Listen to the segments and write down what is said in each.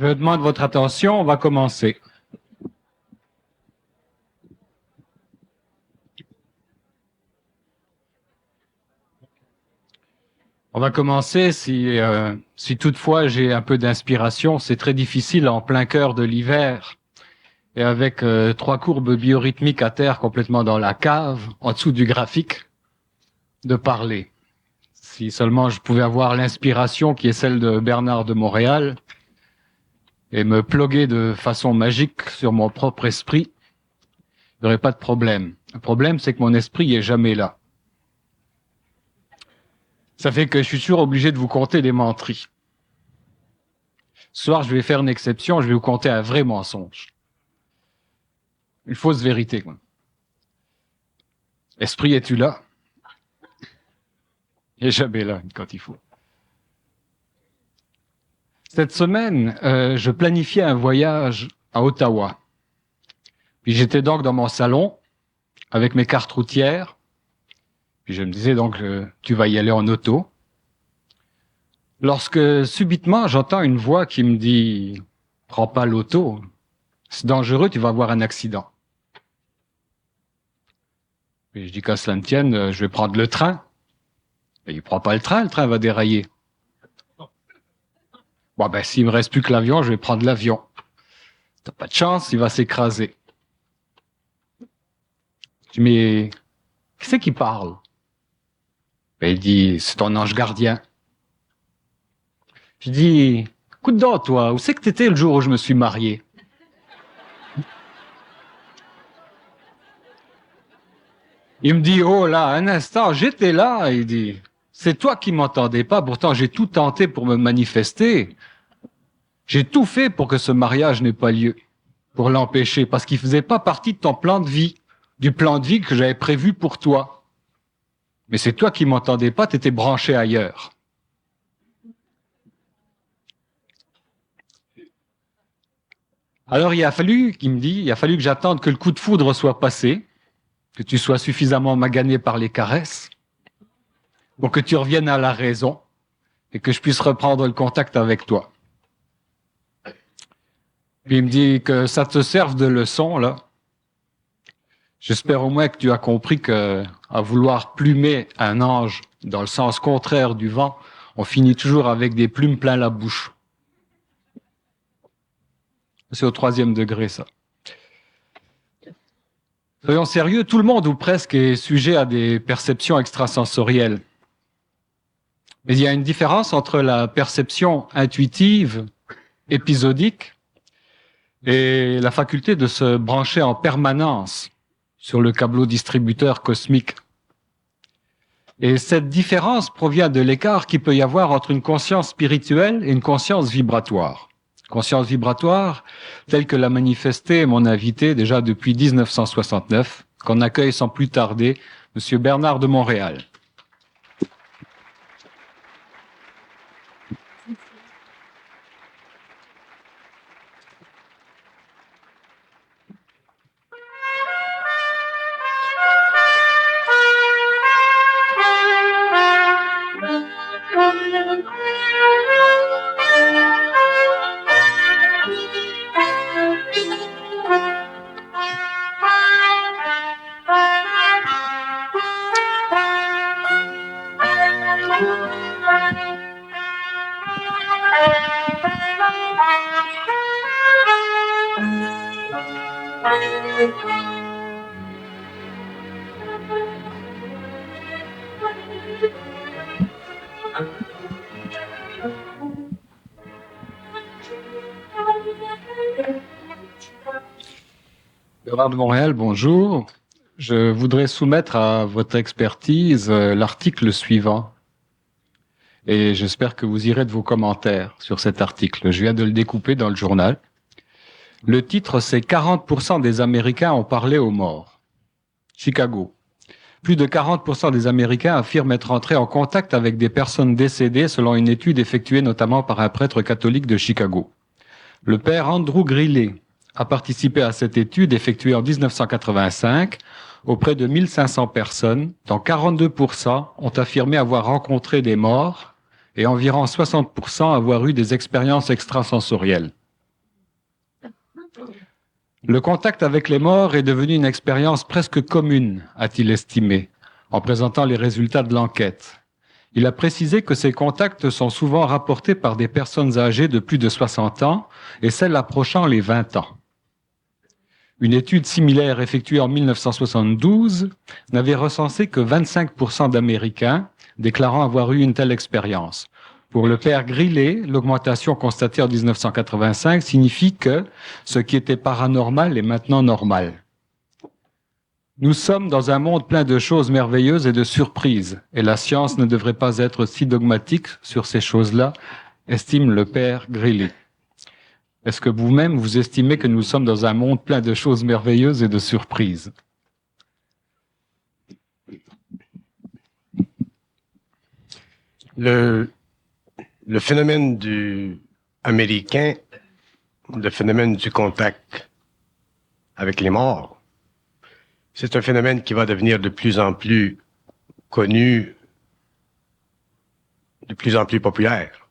Je demande votre attention, on va commencer. On va commencer si toutefois j'ai un peu d'inspiration. C'est très difficile en plein cœur de l'hiver et avec 3 courbes biorhythmiques à terre complètement dans la cave, en dessous du graphique, de parler. Si seulement je pouvais avoir l'inspiration qui est celle de Bernard de Montréal et me ploguer de façon magique sur mon propre esprit, il n'y aurait pas de problème. Le problème, c'est que mon esprit est jamais là. Ça fait que je suis toujours obligé de vous conter des menteries. Ce soir, je vais faire une exception, je vais vous conter un vrai mensonge. Une fausse vérité, quoi. Esprit, es-tu là? Il est jamais là quand il faut. Cette semaine, je planifiais un voyage à Ottawa. Puis j'étais donc dans mon salon avec mes cartes routières. Puis je me disais donc, tu vas y aller en auto. Lorsque subitement, j'entends une voix qui me dit « Prends pas l'auto, c'est dangereux, tu vas avoir un accident. » Puis je dis qu'à cela ne tienne, je vais prendre le train. Et il prend pas le train va dérailler. Bon ben, s'il me reste plus que l'avion, je vais prendre l'avion. T'as pas de chance, il va s'écraser. Je dis, mais qui c'est qui parle? Ben, il dit, c'est ton ange gardien. Je dis, écoute donc, toi, où c'est que t'étais le jour où je me suis marié? Il me dit, oh là, un instant, j'étais là. Il dit, c'est toi qui m'entendais pas, pourtant j'ai tout tenté pour me manifester. J'ai tout fait pour que ce mariage n'ait pas lieu, pour l'empêcher, parce qu'il faisait pas partie de ton plan de vie, du plan de vie que j'avais prévu pour toi. Mais c'est toi qui m'entendais pas, t'étais branché ailleurs. Alors il a fallu que j'attende que le coup de foudre soit passé, que tu sois suffisamment magané par les caresses, pour que tu reviennes à la raison et que je puisse reprendre le contact avec toi. Puis il me dit que ça te serve de leçon, là. J'espère au moins que tu as compris que, à vouloir plumer un ange dans le sens contraire du vent, on finit toujours avec des plumes plein la bouche. C'est au 3e degré, ça. Soyons sérieux, tout le monde ou presque est sujet à des perceptions extrasensorielles. Mais il y a une différence entre la perception intuitive, épisodique, et la faculté de se brancher en permanence sur le câbleau distributeur cosmique. Et cette différence provient de l'écart qu'il peut y avoir entre une conscience spirituelle et une conscience vibratoire. Conscience vibratoire, telle que l'a manifestée mon invité déjà depuis 1969, qu'on accueille sans plus tarder, Monsieur Bernard de Montréal. Bernard de Montréal, bonjour. Je voudrais soumettre à votre expertise l'article suivant. Et j'espère que vous irez de vos commentaires sur cet article. Je viens de le découper dans le journal. Le titre, c'est « 40% des Américains ont parlé aux morts ». Chicago. Plus de 40% des Américains affirment être entrés en contact avec des personnes décédées selon une étude effectuée notamment par un prêtre catholique de Chicago. Le père Andrew Greeley a participé à cette étude effectuée en 1985 auprès de 1500 personnes, dont 42% ont affirmé avoir rencontré des morts et environ 60% avoir eu des expériences extrasensorielles. Le contact avec les morts est devenu une expérience presque commune, a-t-il estimé, en présentant les résultats de l'enquête. Il a précisé que ces contacts sont souvent rapportés par des personnes âgées de plus de 60 ans et celles approchant les 20 ans. Une étude similaire effectuée en 1972 n'avait recensé que 25% d'Américains déclarant avoir eu une telle expérience. Pour le père Grillet, l'augmentation constatée en 1985 signifie que ce qui était paranormal est maintenant normal. Nous sommes dans un monde plein de choses merveilleuses et de surprises, et la science ne devrait pas être si dogmatique sur ces choses-là, estime le père Grillet. Est-ce que vous-même, vous estimez que nous sommes dans un monde plein de choses merveilleuses et de surprises? Le phénomène américain, le phénomène du contact avec les morts, c'est un phénomène qui va devenir de plus en plus connu, de plus en plus populaire.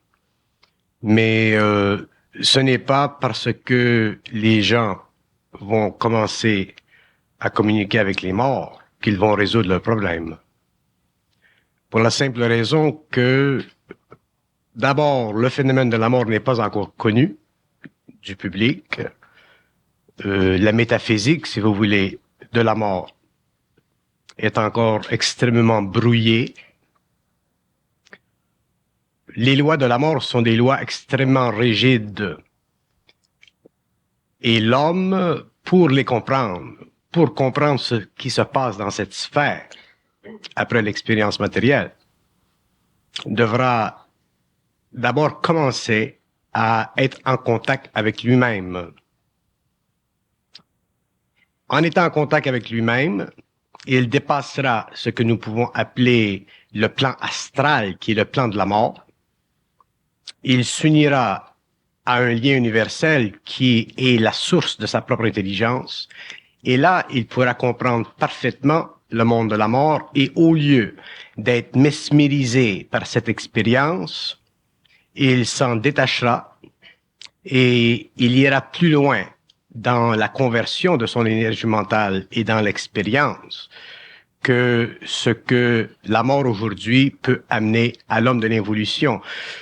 Mais ce n'est pas parce que les gens vont commencer à communiquer avec les morts qu'ils vont résoudre leurs problèmes. Pour la simple raison que, d'abord, le phénomène de la mort n'est pas encore connu du public. La métaphysique, si vous voulez, de la mort est encore extrêmement brouillée. Les lois de la mort sont des lois extrêmement rigides. Et l'homme, pour comprendre ce qui se passe dans cette sphère, après l'expérience matérielle, devra d'abord commencer à être en contact avec lui-même. En étant en contact avec lui-même, il dépassera ce que nous pouvons appeler le plan astral, qui est le plan de la mort. Il s'unira à un lien universel qui est la source de sa propre intelligence. Et là, il pourra comprendre parfaitement le monde de la mort et au lieu d'être mesmérisé par cette expérience, il s'en détachera et il ira plus loin dans la conversion de son énergie mentale et dans l'expérience que ce que la mort aujourd'hui peut amener à l'homme de l'évolution.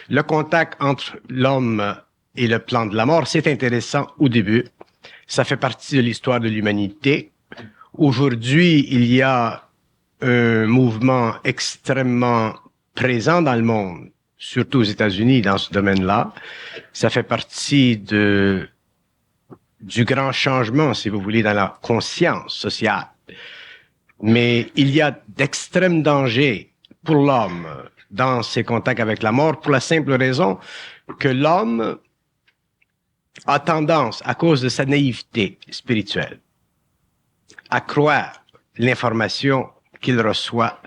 Le contact entre l'homme et le plan de la mort, c'est intéressant au début. Ça fait partie de l'histoire de l'humanité. Aujourd'hui, il y a un mouvement extrêmement présent dans le monde, surtout aux États-Unis, dans ce domaine-là. Ça fait partie du grand changement, si vous voulez, dans la conscience sociale. Mais il y a d'extrêmes dangers pour l'homme dans ses contacts avec la mort, pour la simple raison que l'homme a tendance, à cause de sa naïveté spirituelle, à croire l'information qu'il reçoit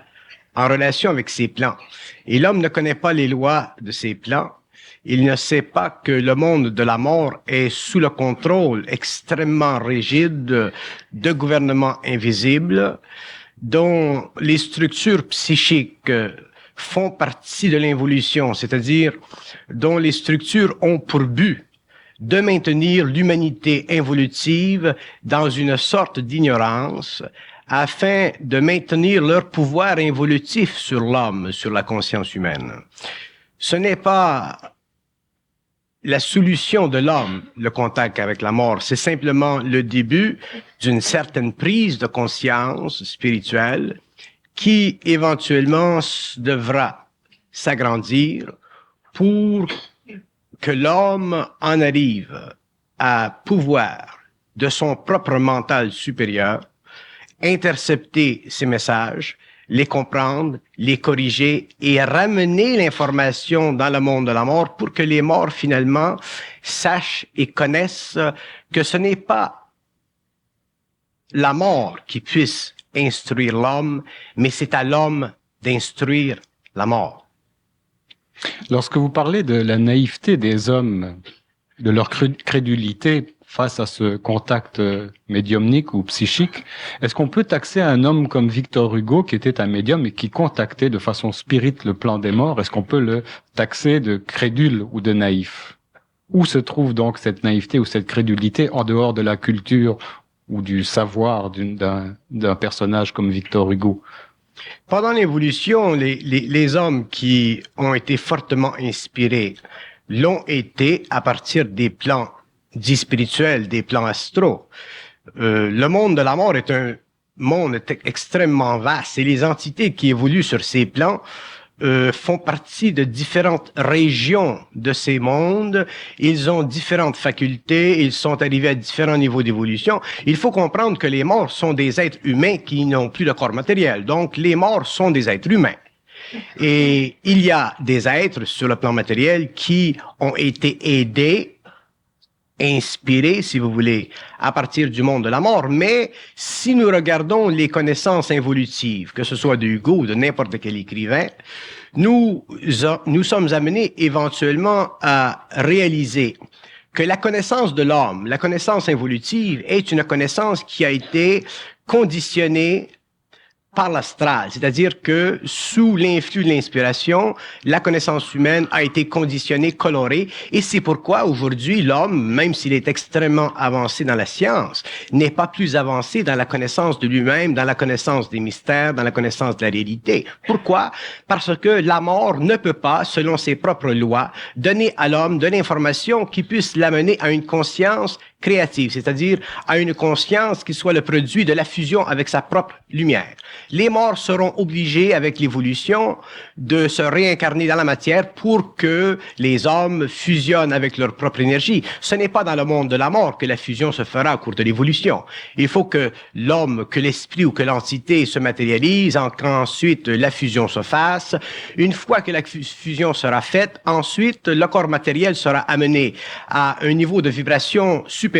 en relation avec ses plans. Et l'homme ne connaît pas les lois de ses plans. Il ne sait pas que le monde de la mort est sous le contrôle extrêmement rigide de gouvernements invisibles dont les structures psychiques font partie de l'involution, c'est-à-dire dont les structures ont pour but de maintenir l'humanité involutive dans une sorte d'ignorance afin de maintenir leur pouvoir involutif sur l'homme, sur la conscience humaine. Ce n'est pas la solution de l'homme, le contact avec la mort, c'est simplement le début d'une certaine prise de conscience spirituelle qui éventuellement devra s'agrandir pour que l'homme en arrive à pouvoir, de son propre mental supérieur, intercepter ces messages, les comprendre, les corriger et ramener l'information dans le monde de la mort pour que les morts, finalement, sachent et connaissent que ce n'est pas la mort qui puisse instruire l'homme, mais c'est à l'homme d'instruire la mort. Lorsque vous parlez de la naïveté des hommes, de leur crédulité face à ce contact médiumnique ou psychique, est-ce qu'on peut taxer un homme comme Victor Hugo, qui était un médium et qui contactait de façon spirite le plan des morts, est-ce qu'on peut le taxer de crédule ou de naïf? Où se trouve donc cette naïveté ou cette crédulité en dehors de la culture ou du savoir d'un personnage comme Victor Hugo? Pendant l'évolution, les hommes qui ont été fortement inspirés l'ont été à partir des plans dits spirituels, des plans astraux. Le monde de la mort est un monde extrêmement vaste et les entités qui évoluent sur ces plans font partie de différentes régions de ces mondes. Ils ont différentes facultés, ils sont arrivés à différents niveaux d'évolution. Il faut comprendre que les morts sont des êtres humains qui n'ont plus de corps matériel. Donc, les morts sont des êtres humains. Et il y a des êtres sur le plan matériel qui ont été aidés, inspirés, si vous voulez, à partir du monde de la mort. Mais si nous regardons les connaissances involutives, que ce soit de Hugo ou de n'importe quel écrivain, nous sommes amenés éventuellement à réaliser que la connaissance de l'homme, la connaissance involutive, est une connaissance qui a été conditionnée par l'astral, c'est-à-dire que sous l'influx de l'inspiration, la connaissance humaine a été conditionnée, colorée, et c'est pourquoi aujourd'hui l'homme, même s'il est extrêmement avancé dans la science, n'est pas plus avancé dans la connaissance de lui-même, dans la connaissance des mystères, dans la connaissance de la réalité. Pourquoi? Parce que la mort ne peut pas, selon ses propres lois, donner à l'homme de l'information qui puisse l'amener à une conscience créative, c'est-à-dire à une conscience qui soit le produit de la fusion avec sa propre lumière. Les morts seront obligés, avec l'évolution, de se réincarner dans la matière pour que les hommes fusionnent avec leur propre énergie. Ce n'est pas dans le monde de la mort que la fusion se fera au cours de l'évolution. Il faut que l'homme, que l'esprit ou que l'entité se matérialise, qu'ensuite la fusion se fasse. Une fois que la fusion sera faite, ensuite le corps matériel sera amené à un niveau de vibration supérieur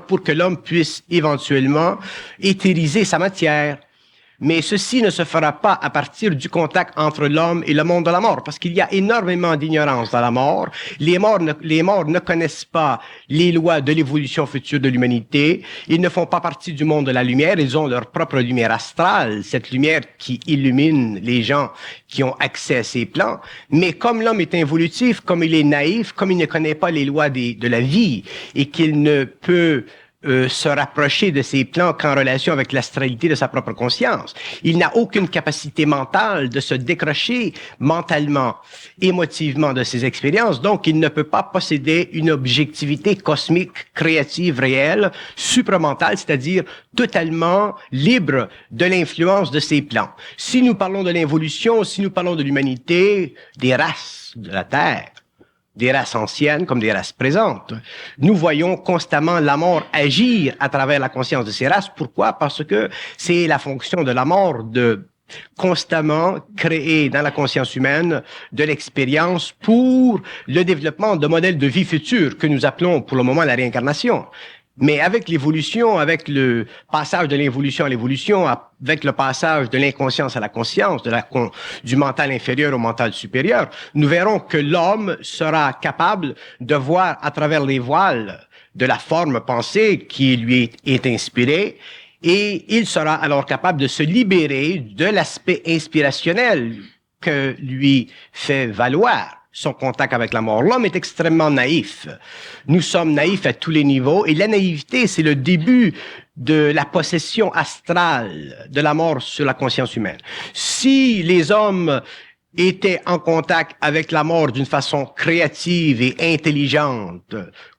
pour que l'homme puisse éventuellement éthériser sa matière. Mais ceci ne se fera pas à partir du contact entre l'homme et le monde de la mort, parce qu'il y a énormément d'ignorance dans la mort. Les morts ne connaissent pas les lois de l'évolution future de l'humanité. Ils ne font pas partie du monde de la lumière. Ils ont leur propre lumière astrale, cette lumière qui illumine les gens qui ont accès à ces plans. Mais comme l'homme est involutif, comme il est naïf, comme il ne connaît pas les lois de la vie et qu'il ne peut se rapprocher de ces plans qu'en relation avec l'astralité de sa propre conscience. Il n'a aucune capacité mentale de se décrocher mentalement, émotivement de ses expériences, donc il ne peut pas posséder une objectivité cosmique, créative, réelle, supramentale, c'est-à-dire totalement libre de l'influence de ces plans. Si nous parlons de l'involution, si nous parlons de l'humanité, des races de la Terre, des races anciennes comme des races présentes. Nous voyons constamment la mort agir à travers la conscience de ces races. Pourquoi? Parce que c'est la fonction de la mort de constamment créer dans la conscience humaine de l'expérience pour le développement de modèles de vie futurs que nous appelons pour le moment la réincarnation. Mais avec l'évolution, avec le passage de l'involution à l'évolution, avec le passage de l'inconscience à la conscience, du mental inférieur au mental supérieur, nous verrons que l'homme sera capable de voir à travers les voiles de la forme pensée qui lui est inspirée, et il sera alors capable de se libérer de l'aspect inspirationnel que lui fait valoir son contact avec la mort. L'homme est extrêmement naïf. Nous sommes naïfs à tous les niveaux et la naïveté, c'est le début de la possession astrale de la mort sur la conscience humaine. Si les hommes étaient en contact avec la mort d'une façon créative et intelligente,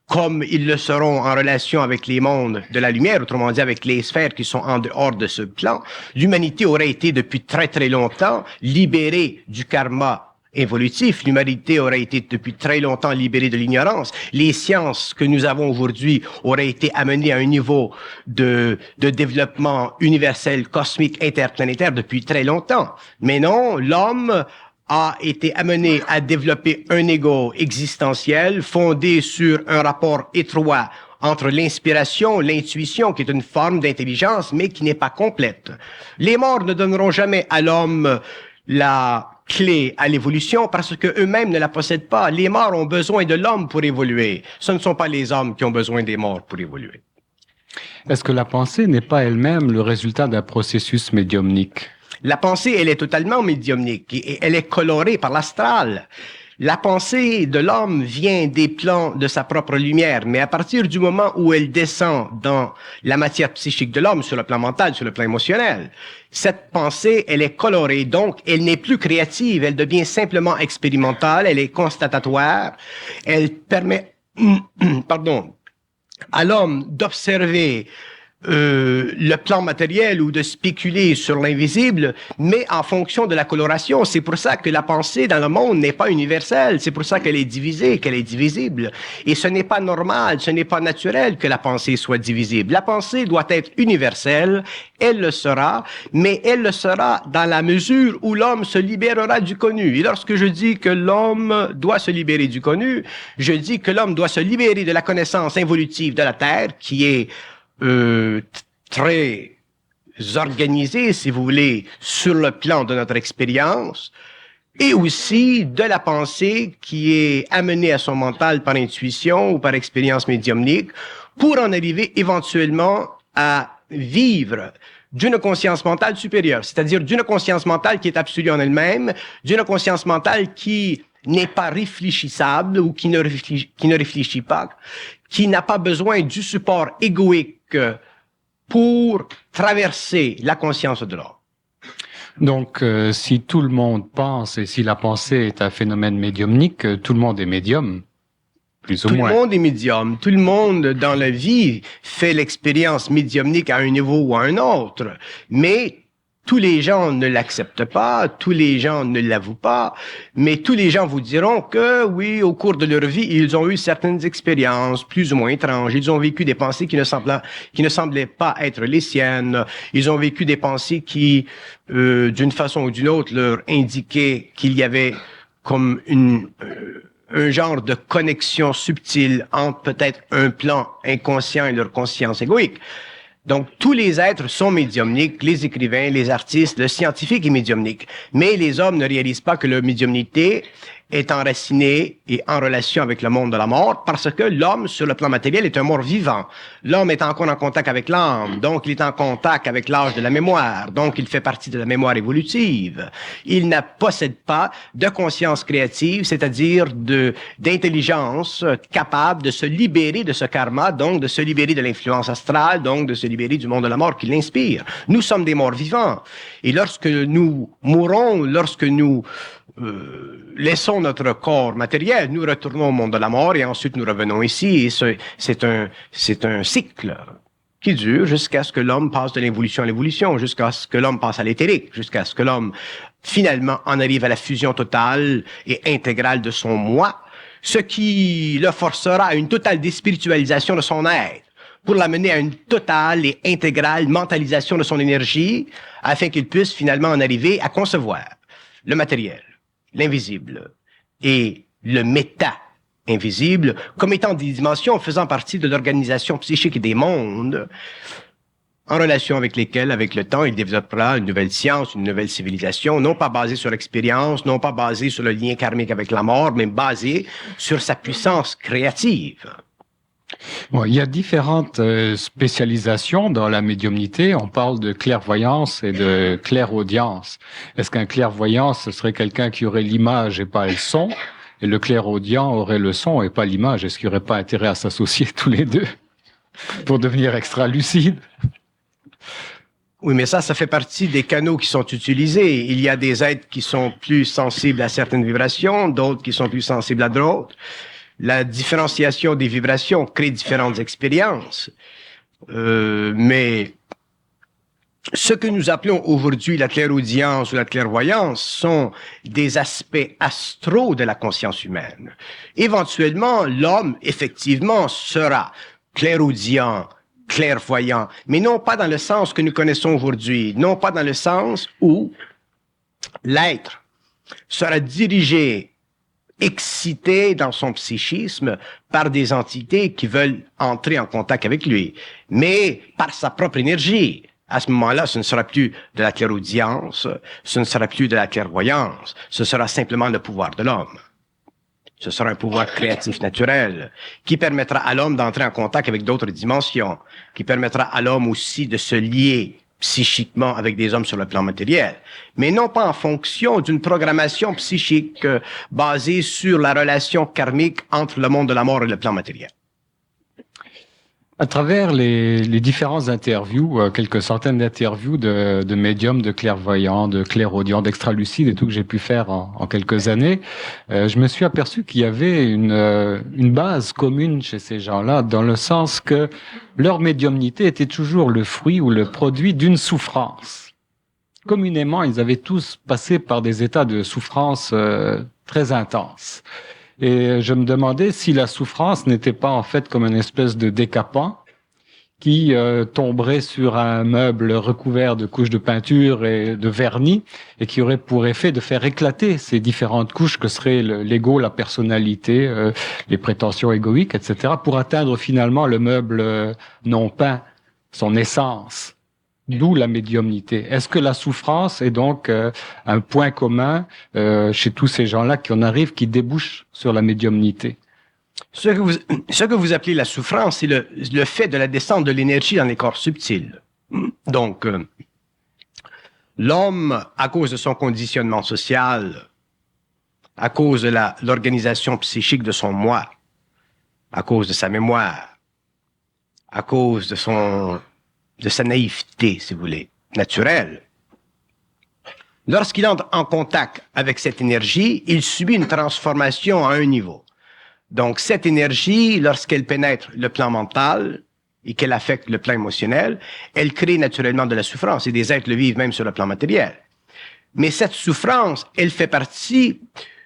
comme ils le seront en relation avec les mondes de la lumière, autrement dit avec les sphères qui sont en dehors de ce plan, l'humanité aurait été depuis très très longtemps libérée du karma évolutif. L'humanité aurait été depuis très longtemps libérée de l'ignorance. Les sciences que nous avons aujourd'hui auraient été amenées à un niveau de développement universel, cosmique, interplanétaire depuis très longtemps. Mais non, l'homme a été amené à développer un ego existentiel fondé sur un rapport étroit entre l'inspiration, l'intuition, qui est une forme d'intelligence, mais qui n'est pas complète. Les morts ne donneront jamais à l'homme la clé à l'évolution parce que eux-mêmes ne la possèdent pas. Les morts ont besoin de l'homme pour évoluer. Ce ne sont pas les hommes qui ont besoin des morts pour évoluer. Est-ce que la pensée n'est pas elle-même le résultat d'un processus médiumnique? La pensée, elle est totalement médiumnique et elle est colorée par l'astral. La pensée de l'homme vient des plans de sa propre lumière, mais à partir du moment où elle descend dans la matière psychique de l'homme, sur le plan mental, sur le plan émotionnel, cette pensée, elle est colorée, donc elle n'est plus créative, elle devient simplement expérimentale, elle est constatatoire, elle permet, pardon, à l'homme d'observer le plan matériel ou de spéculer sur l'invisible, mais en fonction de la coloration. C'est pour ça que la pensée dans le monde n'est pas universelle. C'est pour ça qu'elle est divisée, qu'elle est divisible. Et ce n'est pas normal, ce n'est pas naturel que la pensée soit divisible. La pensée doit être universelle, elle le sera, mais elle le sera dans la mesure où l'homme se libérera du connu. Et lorsque je dis que l'homme doit se libérer du connu, je dis que l'homme doit se libérer de la connaissance involutive de la Terre, qui est très organisé, si vous voulez, sur le plan de notre expérience, et aussi de la pensée qui est amenée à son mental par intuition ou par expérience médiumnique, pour en arriver éventuellement à vivre d'une conscience mentale supérieure, c'est-à-dire d'une conscience mentale qui est absolue en elle-même, d'une conscience mentale qui n'est pas réfléchissable ou qui ne réfléchit pas, qui n'a pas besoin du support égoïque pour traverser la conscience de l'homme. Donc, si tout le monde pense et si la pensée est un phénomène médiumnique, tout le monde est médium, plus ou moins. Tout le monde est médium. Tout le monde dans la vie fait l'expérience médiumnique à un niveau ou à un autre. Mais tous les gens ne l'acceptent pas, tous les gens ne l'avouent pas, mais tous les gens vous diront que, oui, au cours de leur vie, ils ont eu certaines expériences plus ou moins étranges. Ils ont vécu des pensées qui ne semblaient pas être les siennes. Ils ont vécu des pensées qui, d'une façon ou d'une autre, leur indiquaient qu'il y avait comme un genre de connexion subtile entre peut-être un plan inconscient et leur conscience égoïque. Donc, tous les êtres sont médiumniques, les écrivains, les artistes, le scientifique est médiumnique. Mais les hommes ne réalisent pas que leur médiumnité est enracinée et en relation avec le monde de la mort parce que l'homme, sur le plan matériel, est un mort vivant. L'homme est encore en contact avec l'âme, donc il est en contact avec l'âge de la mémoire, donc il fait partie de la mémoire évolutive. Il ne possède pas de conscience créative, c'est-à-dire d'intelligence capable de se libérer de ce karma, donc de se libérer de l'influence astrale, donc de se libérer du monde de la mort qui l'inspire. Nous sommes des morts vivants. Et lorsque nous mourons, lorsque nous laissons notre corps matériel, nous retournons au monde de la mort et ensuite nous revenons ici. Et c'est un cycle qui dure jusqu'à ce que l'homme passe de l'involution à l'évolution, jusqu'à ce que l'homme passe à l'éthérique, jusqu'à ce que l'homme finalement en arrive à la fusion totale et intégrale de son moi, ce qui le forcera à une totale déspiritualisation de son être, pour l'amener à une totale et intégrale mentalisation de son énergie, afin qu'il puisse finalement en arriver à concevoir le matériel, l'invisible et le méta-invisible comme étant des dimensions faisant partie de l'organisation psychique des mondes, en relation avec lesquelles, avec le temps, il développera une nouvelle science, une nouvelle civilisation, non pas basée sur l'expérience, non pas basée sur le lien karmique avec la mort, mais basée sur sa puissance créative. Bon, il y a différentes spécialisations dans la médiumnité. On parle de clairvoyance et de clairaudience. Est-ce qu'un clairvoyant, ce serait quelqu'un qui aurait l'image et pas le son? Et le clairaudient aurait le son et pas l'image? Est-ce qu'il n'y aurait pas intérêt à s'associer tous les deux pour devenir extra lucide? Oui, mais ça fait partie des canaux qui sont utilisés. Il y a des êtres qui sont plus sensibles à certaines vibrations, d'autres qui sont plus sensibles à d'autres. La différenciation des vibrations crée différentes expériences. Mais ce que nous appelons aujourd'hui la clairaudience ou la clairvoyance sont des aspects astraux de la conscience humaine. Éventuellement, l'homme, effectivement, sera clairaudient, clairvoyant, mais non pas dans le sens que nous connaissons aujourd'hui, non pas dans le sens où l'être sera dirigé, excité dans son psychisme par des entités qui veulent entrer en contact avec lui, mais par sa propre énergie. À ce moment-là, ce ne sera plus de la clairaudience, ce ne sera plus de la clairvoyance, ce sera simplement le pouvoir de l'homme. Ce sera un pouvoir créatif naturel qui permettra à l'homme d'entrer en contact avec d'autres dimensions, qui permettra à l'homme aussi de se lier psychiquement avec des hommes sur le plan matériel, mais non pas en fonction d'une programmation psychique basée sur la relation karmique entre le monde de la mort et le plan matériel. À travers les différentes interviews, quelques centaines d'interviews de médiums, de clairvoyants, de clairaudients, d'extralucides et tout que j'ai pu faire en quelques années, je me suis aperçu qu'il y avait une base commune chez ces gens-là, dans le sens que leur médiumnité était toujours le fruit ou le produit d'une souffrance. Communément, ils avaient tous passé par des états de souffrance très intenses. Et je me demandais si la souffrance n'était pas en fait comme une espèce de décapant qui tomberait sur un meuble recouvert de couches de peinture et de vernis et qui aurait pour effet de faire éclater ces différentes couches que seraient l'ego, la personnalité, les prétentions égoïques, etc., pour atteindre finalement le meuble non peint, son essence. D'où la médiumnité. Est-ce que la souffrance est donc un point commun chez tous ces gens-là qui en arrivent, qui débouchent sur la médiumnité? Ce que vous appelez la souffrance, c'est le fait de la descente de l'énergie dans les corps subtils. Donc, l'homme, à cause de son conditionnement social, à cause de l'organisation psychique de son moi, à cause de sa mémoire, à cause de sa naïveté, si vous voulez, naturelle. Lorsqu'il entre en contact avec cette énergie, il subit une transformation à un niveau. Donc, cette énergie, lorsqu'elle pénètre le plan mental et qu'elle affecte le plan émotionnel, elle crée naturellement de la souffrance et des êtres le vivent même sur le plan matériel. Mais cette souffrance, elle fait partie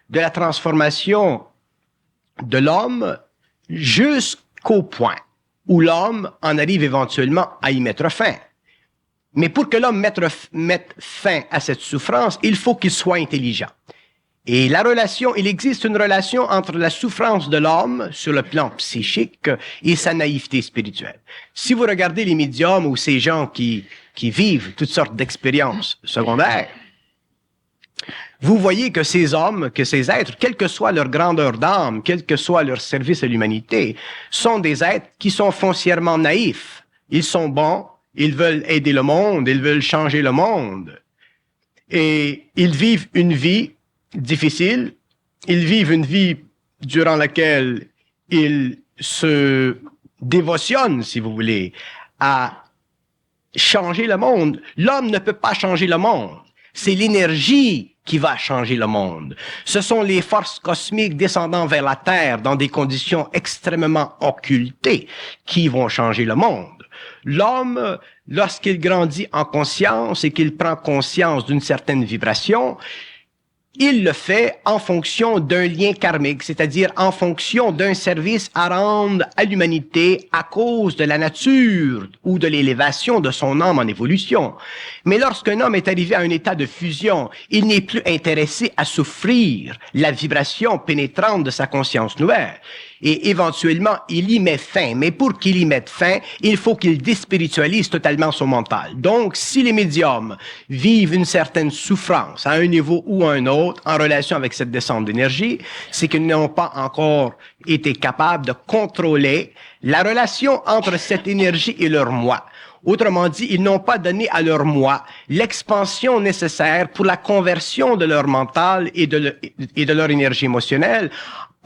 de la transformation de l'homme jusqu'au point où l'homme en arrive éventuellement à y mettre fin. Mais pour que l'homme mette fin à cette souffrance, il faut qu'il soit intelligent. Et il existe une relation entre la souffrance de l'homme sur le plan psychique et sa naïveté spirituelle. Si vous regardez les médiums ou ces gens qui vivent toutes sortes d'expériences secondaires, vous voyez que ces hommes, que ces êtres, quelle que soit leur grandeur d'âme, quel que soit leur service à l'humanité, sont des êtres qui sont foncièrement naïfs. Ils sont bons, ils veulent aider le monde, ils veulent changer le monde. Et ils vivent une vie difficile, ils vivent une vie durant laquelle ils se dévotionnent, si vous voulez, à changer le monde. L'homme ne peut pas changer le monde. C'est l'énergie qui va changer le monde. Ce sont les forces cosmiques descendant vers la Terre dans des conditions extrêmement occultées qui vont changer le monde. L'homme, lorsqu'il grandit en conscience et qu'il prend conscience d'une certaine vibration, il le fait en fonction d'un lien karmique, c'est-à-dire en fonction d'un service à rendre à l'humanité à cause de la nature ou de l'élévation de son âme en évolution. Mais lorsqu'un homme est arrivé à un état de fusion, il n'est plus intéressé à souffrir la vibration pénétrante de sa conscience nouvelle. Et éventuellement, il y met fin. Mais pour qu'il y mette fin, il faut qu'il déspiritualise totalement son mental. Donc, si les médiums vivent une certaine souffrance à un niveau ou à un autre en relation avec cette descente d'énergie, c'est qu'ils n'ont pas encore été capables de contrôler la relation entre cette énergie et leur moi. Autrement dit, ils n'ont pas donné à leur moi l'expansion nécessaire pour la conversion de leur mental et de leur énergie émotionnelle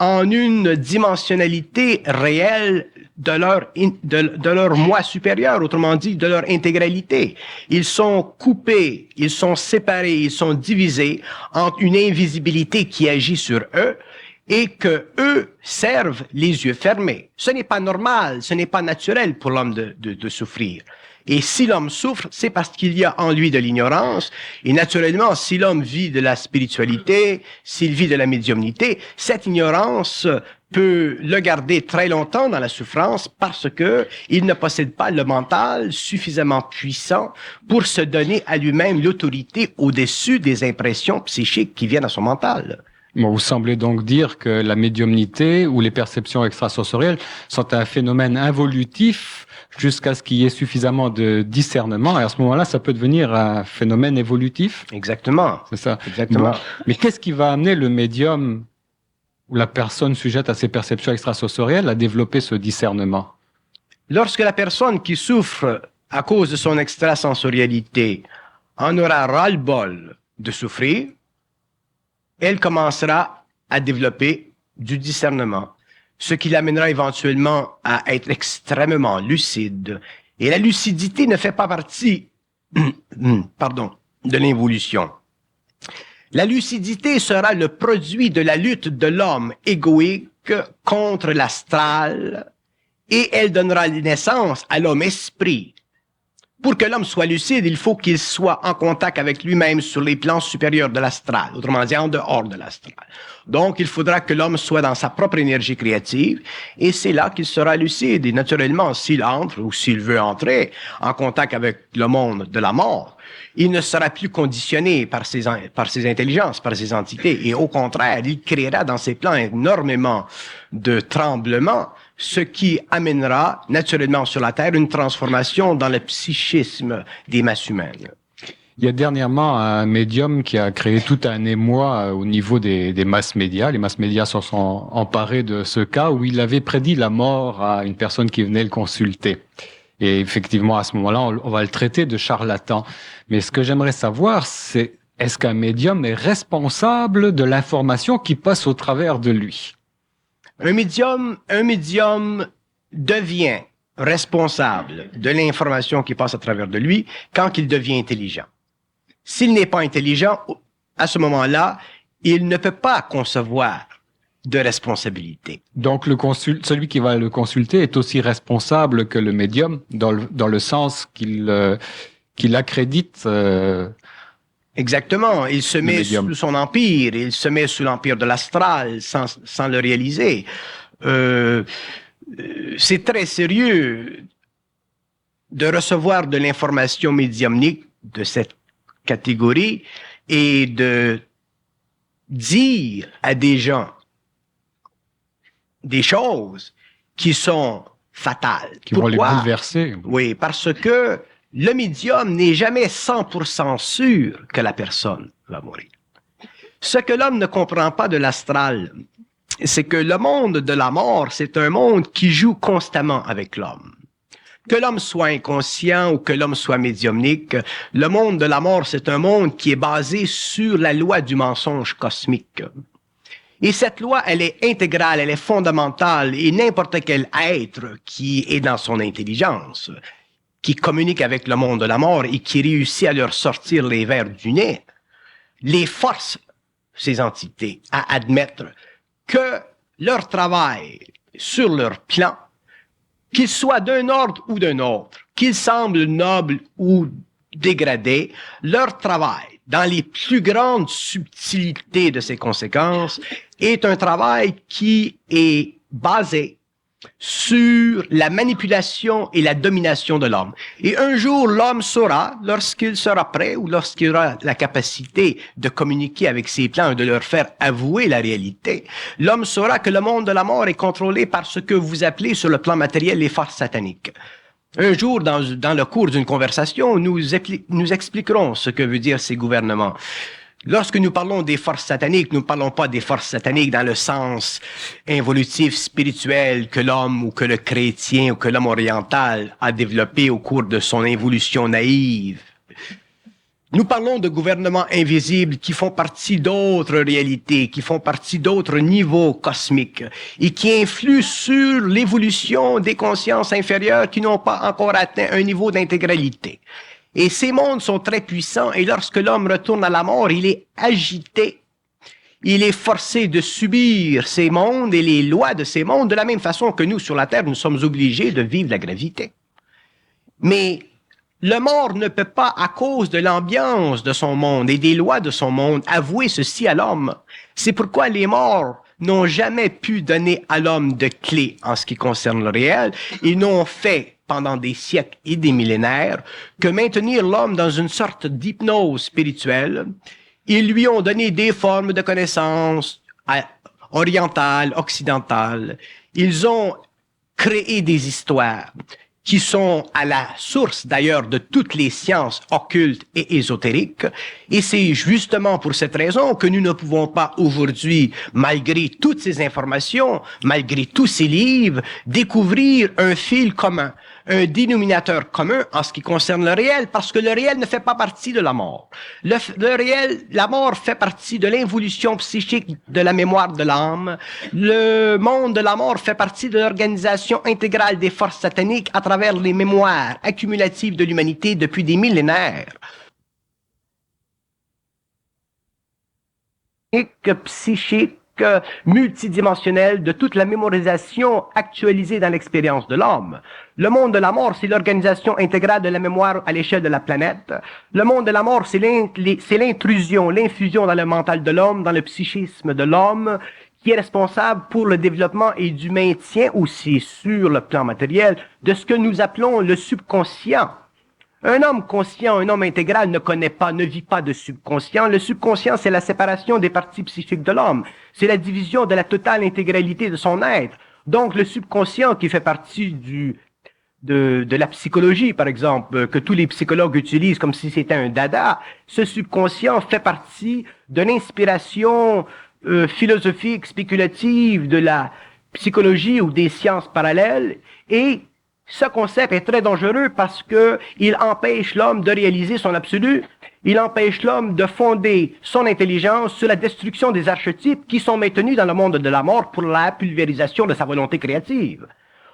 en une dimensionnalité réelle de leur moi supérieur, autrement dit, de leur intégralité. Ils sont coupés, ils sont séparés, ils sont divisés entre une invisibilité qui agit sur eux et que eux servent les yeux fermés. Ce n'est pas normal, ce n'est pas naturel pour l'homme de souffrir. Et si l'homme souffre, c'est parce qu'il y a en lui de l'ignorance. Et naturellement, si l'homme vit de la spiritualité, s'il vit de la médiumnité, cette ignorance peut le garder très longtemps dans la souffrance parce que il ne possède pas le mental suffisamment puissant pour se donner à lui-même l'autorité au-dessus des impressions psychiques qui viennent à son mental. Bon, vous semblez donc dire que la médiumnité ou les perceptions extrasensorielles sont un phénomène involutif jusqu'à ce qu'il y ait suffisamment de discernement. Et à ce moment-là, ça peut devenir un phénomène évolutif. Exactement. C'est ça. Exactement. Bon. Mais qu'est-ce qui va amener le médium ou la personne sujette à ces perceptions extrasensorielles à développer ce discernement? Lorsque la personne qui souffre à cause de son extrasensorialité, en aura ras-le-bol de souffrir, elle commencera à développer du discernement, ce qui l'amènera éventuellement à être extrêmement lucide. Et la lucidité ne fait pas partie, de l'évolution. La lucidité sera le produit de la lutte de l'homme égoïque contre l'astral et elle donnera naissance à l'homme esprit. Pour que l'homme soit lucide, il faut qu'il soit en contact avec lui-même sur les plans supérieurs de l'astral, autrement dit en dehors de l'astral. Donc, il faudra que l'homme soit dans sa propre énergie créative et c'est là qu'il sera lucide. Et naturellement, s'il entre ou s'il veut entrer en contact avec le monde de la mort, il ne sera plus conditionné par ses intelligences, par ses entités. Et au contraire, il créera dans ses plans énormément de tremblements, ce qui amènera naturellement sur la Terre une transformation dans le psychisme des masses humaines. Il y a dernièrement un médium qui a créé tout un émoi au niveau des masses médias. Les masses médias se sont emparés de ce cas où il avait prédit la mort à une personne qui venait le consulter. Et effectivement, à ce moment-là, on va le traiter de charlatan. Mais ce que j'aimerais savoir, c'est est-ce qu'un médium est responsable de l'information qui passe au travers de lui? Un médium devient responsable de l'information qui passe à travers de lui quand il devient intelligent. S'il n'est pas intelligent, à ce moment-là, il ne peut pas concevoir de responsabilité. Donc, celui qui va le consulter est aussi responsable que le médium, dans le sens qu'il accrédite. Exactement. Il se met sous son empire. Il se met sous l'empire de l'astral sans le réaliser. C'est très sérieux de recevoir de l'information médiumnique de cette catégorie et de dire à des gens des choses qui sont fatales. Qui vont les bouleverser. Oui, parce que le médium n'est jamais 100% sûr que la personne va mourir. Ce que l'homme ne comprend pas de l'astral, c'est que le monde de la mort, c'est un monde qui joue constamment avec l'homme. Que l'homme soit inconscient ou que l'homme soit médiumnique, le monde de la mort, c'est un monde qui est basé sur la loi du mensonge cosmique. Et cette loi, elle est intégrale, elle est fondamentale, et n'importe quel être qui est dans son intelligence, qui communique avec le monde de la mort et qui réussit à leur sortir les vers du nez, les force, ces entités, à admettre que leur travail sur leur plan, qu'il soit d'un ordre ou d'un autre, qu'il semble noble ou dégradé, leur travail, dans les plus grandes subtilités de ses conséquences, est un travail qui est basé sur la manipulation et la domination de l'homme. Et un jour, l'homme saura, lorsqu'il sera prêt ou lorsqu'il aura la capacité de communiquer avec ses plans et de leur faire avouer la réalité, l'homme saura que le monde de la mort est contrôlé par ce que vous appelez sur le plan matériel les forces sataniques. Un jour, dans le cours d'une conversation, nous expliquerons ce que veut dire ces gouvernements. Lorsque nous parlons des forces sataniques, nous ne parlons pas des forces sataniques dans le sens involutif, spirituel que l'homme ou que le chrétien ou que l'homme oriental a développé au cours de son évolution naïve. Nous parlons de gouvernements invisibles qui font partie d'autres réalités, qui font partie d'autres niveaux cosmiques et qui influent sur l'évolution des consciences inférieures qui n'ont pas encore atteint un niveau d'intégralité. Et ces mondes sont très puissants et lorsque l'homme retourne à la mort, il est agité. Il est forcé de subir ces mondes et les lois de ces mondes de la même façon que nous, sur la Terre, nous sommes obligés de vivre la gravité. Mais le mort ne peut pas, à cause de l'ambiance de son monde et des lois de son monde, avouer ceci à l'homme. C'est pourquoi les morts n'ont jamais pu donner à l'homme de clés en ce qui concerne le réel. Ils n'ont fait pendant des siècles et des millénaires que maintenir l'homme dans une sorte d'hypnose spirituelle. Ils lui ont donné des formes de connaissances orientales, occidentales. Ils ont créé des histoires qui sont à la source d'ailleurs de toutes les sciences occultes et ésotériques. Et c'est justement pour cette raison que nous ne pouvons pas aujourd'hui, malgré toutes ces informations, malgré tous ces livres, découvrir un fil commun. un dénominateur commun en ce qui concerne le réel, parce que le réel ne fait pas partie de la mort. Le réel, la mort fait partie de l'involution psychique de la mémoire de l'âme. Le monde de la mort fait partie de l'organisation intégrale des forces sataniques à travers les mémoires accumulatives de l'humanité depuis des millénaires. Psychique multidimensionnel de toute la mémorisation actualisée dans l'expérience de l'homme. Le monde de la mort, c'est l'organisation intégrale de la mémoire à l'échelle de la planète. Le monde de la mort, c'est l'intrusion, l'infusion dans le mental de l'homme, dans le psychisme de l'homme, qui est responsable pour le développement et du maintien aussi sur le plan matériel de ce que nous appelons le subconscient. Un homme conscient, un homme intégral ne connaît pas, ne vit pas de subconscient. Le subconscient, c'est la séparation des parties psychiques de l'homme. C'est la division de la totale intégralité de son être. Donc, le subconscient qui fait partie de la psychologie, par exemple, que tous les psychologues utilisent comme si c'était un dada, ce subconscient fait partie de l'inspiration philosophique, spéculative de la psychologie ou des sciences parallèles et ce concept est très dangereux parce que il empêche l'homme de réaliser son absolu. Il empêche l'homme de fonder son intelligence sur la destruction des archétypes qui sont maintenus dans le monde de la mort pour la pulvérisation de sa volonté créative.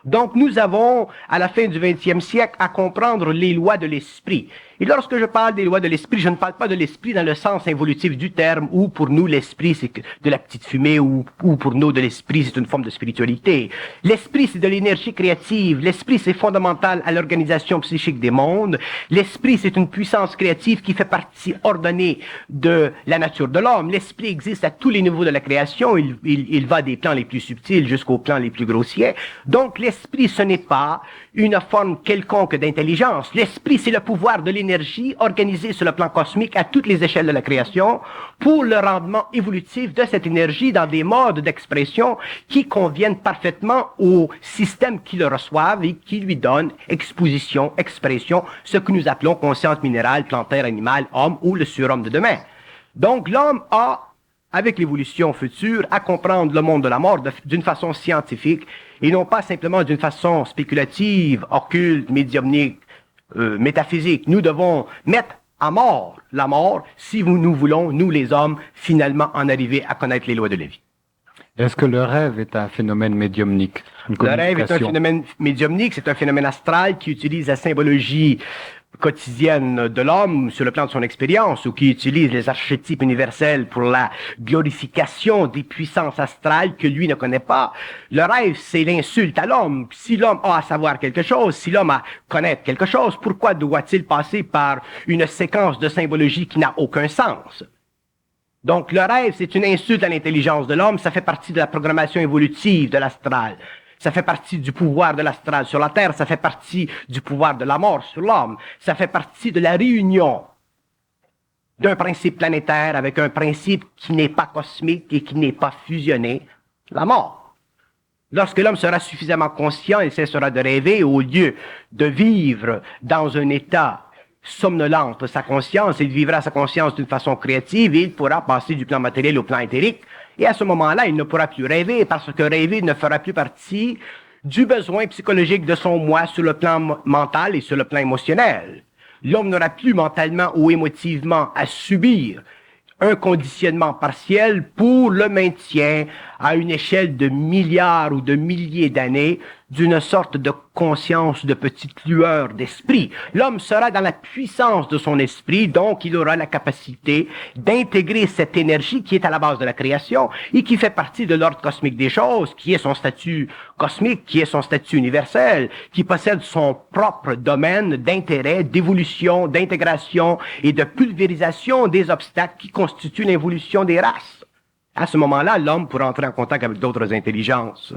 Donc, nous avons, à la fin du XXe siècle, à comprendre les lois de l'esprit. Et lorsque je parle des lois de l'esprit, je ne parle pas de l'esprit dans le sens involutif du terme, où pour nous l'esprit c'est de la petite fumée, ou pour nous de l'esprit c'est une forme de spiritualité. L'esprit c'est de l'énergie créative, l'esprit c'est fondamental à l'organisation psychique des mondes, l'esprit c'est une puissance créative qui fait partie ordonnée de la nature de l'homme. L'esprit existe à tous les niveaux de la création, il va des plans les plus subtils jusqu'aux plans les plus grossiers. Donc l'esprit ce n'est pas une forme quelconque d'intelligence. L'esprit c'est le pouvoir de l'énergie organisée sur le plan cosmique à toutes les échelles de la création pour le rendement évolutif de cette énergie dans des modes d'expression qui conviennent parfaitement au système qui le reçoivent et qui lui donne exposition, expression, ce que nous appelons conscience minérale, plantaire, animale, homme ou le surhomme de demain. Donc l'homme a, avec l'évolution future, à comprendre le monde de la mort d'une façon scientifique et non pas simplement d'une façon spéculative, occulte, médiumnique, métaphysique. Nous devons mettre à mort la mort si nous voulons, nous les hommes, finalement en arriver à connaître les lois de la vie. Est-ce que le rêve est un phénomène médiumnique? Le rêve est un phénomène médiumnique, c'est un phénomène astral qui utilise la symbologie quotidienne de l'homme sur le plan de son expérience ou qui utilise les archétypes universels pour la glorification des puissances astrales que lui ne connaît pas. Le rêve, c'est l'insulte à l'homme. Si l'homme a à savoir quelque chose, si l'homme a à connaître quelque chose, pourquoi doit-il passer par une séquence de symbologie qui n'a aucun sens? Donc le rêve, c'est une insulte à l'intelligence de l'homme, ça fait partie de la programmation évolutive de l'astral. Ça fait partie du pouvoir de l'astral sur la Terre, ça fait partie du pouvoir de la mort sur l'homme, ça fait partie de la réunion d'un principe planétaire avec un principe qui n'est pas cosmique et qui n'est pas fusionné, la mort. Lorsque l'homme sera suffisamment conscient, il cessera de rêver au lieu de vivre dans un état somnolent de sa conscience, il vivra sa conscience d'une façon créative et il pourra passer du plan matériel au plan éthérique. Et à ce moment-là, il ne pourra plus rêver parce que rêver ne fera plus partie du besoin psychologique de son moi sur le plan mental et sur le plan émotionnel. L'homme n'aura plus mentalement ou émotivement à subir un conditionnement partiel pour le maintien à une échelle de milliards ou de milliers d'années d'une sorte de conscience de petite lueur d'esprit. L'homme sera dans la puissance de son esprit, donc il aura la capacité d'intégrer cette énergie qui est à la base de la création et qui fait partie de l'ordre cosmique des choses, qui est son statut cosmique, qui est son statut universel, qui possède son propre domaine d'intérêt, d'évolution, d'intégration et de pulvérisation des obstacles qui constituent l'évolution des races. À ce moment-là, l'homme pourra entrer en contact avec d'autres intelligences.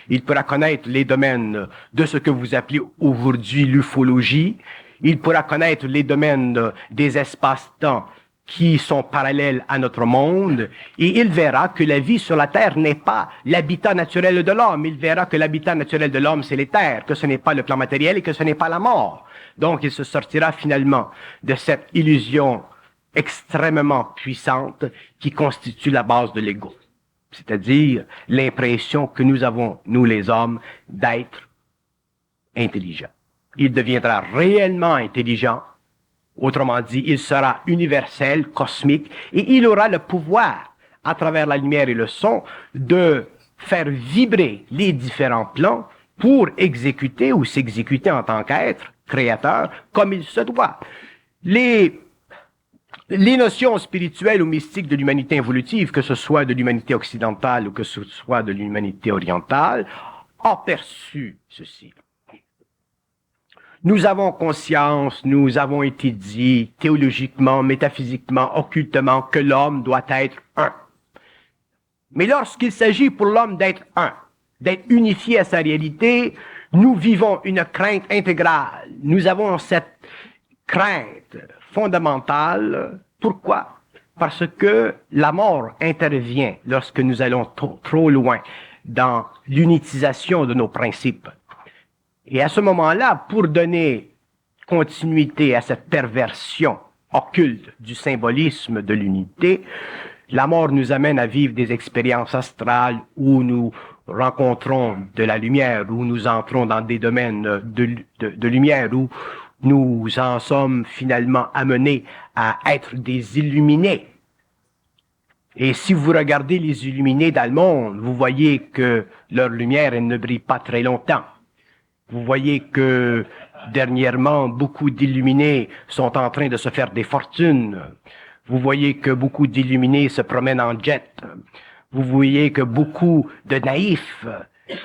Il pourra connaître les domaines de ce que vous appelez aujourd'hui l'ufologie. Il pourra connaître les domaines des espaces-temps qui sont parallèles à notre monde. Et il verra que la vie sur la Terre n'est pas l'habitat naturel de l'homme. Il verra que l'habitat naturel de l'homme, c'est les terres, que ce n'est pas le plan matériel et que ce n'est pas la mort. Donc, il se sortira finalement de cette illusion extrêmement puissante qui constitue la base de l'ego. C'est-à-dire l'impression que nous avons, nous les hommes, d'être intelligents. il deviendra réellement intelligent. Autrement dit, il sera universel, cosmique, et il aura le pouvoir, à travers la lumière et le son, de faire vibrer les différents plans pour exécuter ou s'exécuter en tant qu'être créateur comme il se doit. Les notions spirituelles ou mystiques de l'humanité évolutive, que ce soit de l'humanité occidentale ou que ce soit de l'humanité orientale, ont perçu ceci. Nous avons conscience, nous avons été dit théologiquement, métaphysiquement, occultement que l'homme doit être un. Mais lorsqu'il s'agit pour l'homme d'être un, d'être unifié à sa réalité, nous vivons une crainte intégrale. Nous avons cette crainte fondamentale. Pourquoi? Parce que la mort intervient lorsque nous allons trop loin dans l'unitisation de nos principes. Et à ce moment-là, pour donner continuité à cette perversion occulte du symbolisme de l'unité, la mort nous amène à vivre des expériences astrales où nous rencontrons de la lumière, où nous entrons dans des domaines de lumière, où nous en sommes finalement amenés à être des illuminés. Et si vous regardez les illuminés dans le monde, vous voyez que leur lumière, elle ne brille pas très longtemps. Vous voyez que dernièrement, beaucoup d'illuminés sont en train de se faire des fortunes. Vous voyez que beaucoup d'illuminés se promènent en jet. Vous voyez que beaucoup de naïfs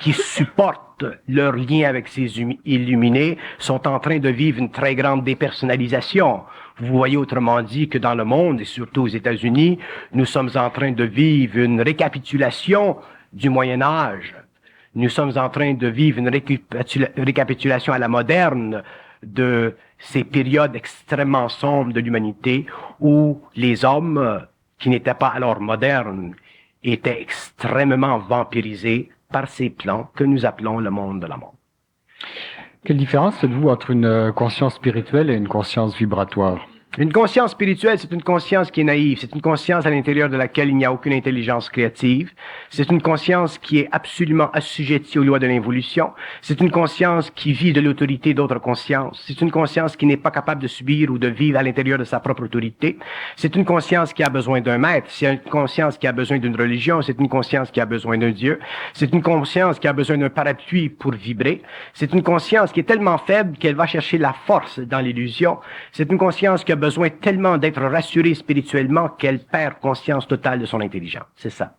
qui supportent leur lien avec ces illuminés sont en train de vivre une très grande dépersonnalisation. Vous voyez autrement dit que dans le monde, et surtout aux États-Unis, nous sommes en train de vivre une récapitulation du Moyen Âge. Nous sommes en train de vivre une récapitulation à la moderne de ces périodes extrêmement sombres de l'humanité où les hommes, qui n'étaient pas alors modernes, étaient extrêmement vampirisés par ces plans que nous appelons le monde de la mort. Quelle différence faites-vous entre une conscience spirituelle et une conscience vibratoire? Une conscience spirituelle, c'est une conscience qui est naïve. C'est une conscience à l'intérieur de laquelle il n'y a aucune intelligence créative. C'est une conscience qui est absolument assujettie aux lois de l'involution. C'est une conscience qui vit de l'autorité d'autres consciences. C'est une conscience qui n'est pas capable de subir ou de vivre à l'intérieur de sa propre autorité. C'est une conscience qui a besoin d'un maître. C'est une conscience qui a besoin d'une religion. C'est une conscience qui a besoin d'un Dieu. C'est une conscience qui a besoin d'un parapluie pour vibrer. C'est une conscience qui est tellement faible qu'elle va chercher la force dans l'illusion. C'est une conscience qui a besoin tellement d'être rassurée spirituellement qu'elle perd conscience totale de son intelligence. C'est ça.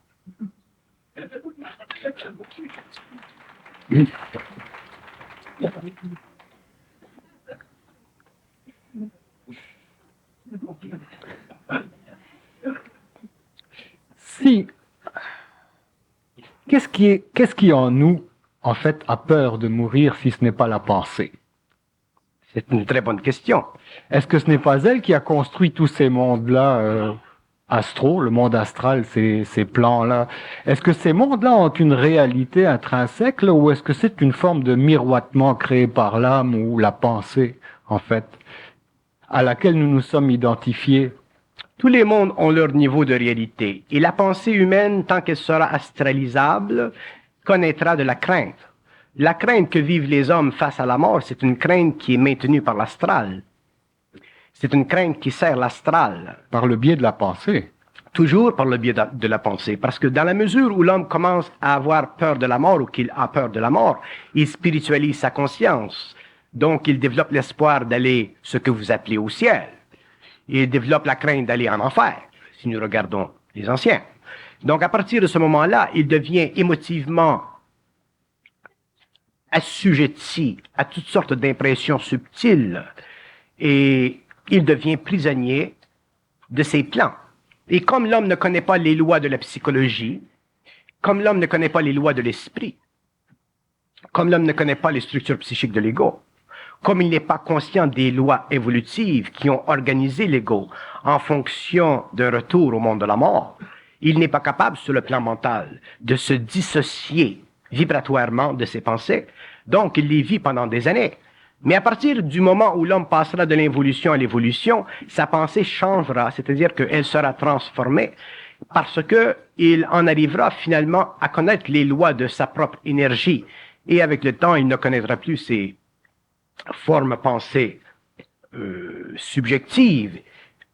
Si, qu'est-ce qui en nous, en fait, a peur de mourir si ce n'est pas la pensée? C'est une très bonne question. Est-ce que ce n'est pas elle qui a construit tous ces mondes-là astraux, le monde astral, ces plans-là? Est-ce que ces mondes-là ont une réalité intrinsèque, là, ou est-ce que c'est une forme de miroitement créé par l'âme ou la pensée, en fait, à laquelle nous nous sommes identifiés? Tous les mondes ont leur niveau de réalité. Et la pensée humaine, tant qu'elle sera astralisable, connaîtra de la crainte. La crainte que vivent les hommes face à la mort, c'est une crainte qui est maintenue par l'astral. C'est une crainte qui sert l'astral. Par le biais de la pensée. Toujours par le biais de la pensée. Parce que dans la mesure où l'homme commence à avoir peur de la mort ou qu'il a peur de la mort, il spiritualise sa conscience. Donc, il développe l'espoir d'aller ce que vous appelez au ciel. Il développe la crainte d'aller en enfer, si nous regardons les anciens. Donc, à partir de ce moment-là, il devient émotivement assujetti à toutes sortes d'impressions subtiles et il devient prisonnier de ses plans. Et comme l'homme ne connaît pas les lois de la psychologie, comme l'homme ne connaît pas les lois de l'esprit, comme l'homme ne connaît pas les structures psychiques de l'ego, comme il n'est pas conscient des lois évolutives qui ont organisé l'ego en fonction d'un retour au monde de la mort, il n'est pas capable, sur le plan mental, de se dissocier vibratoirement de ses pensées. Donc, il les vit pendant des années. Mais à partir du moment où l'homme passera de l'involution à l'évolution, sa pensée changera, c'est-à-dire qu'elle sera transformée parce que il en arrivera finalement à connaître les lois de sa propre énergie. Et avec le temps, il ne connaîtra plus ses forme pensée subjective,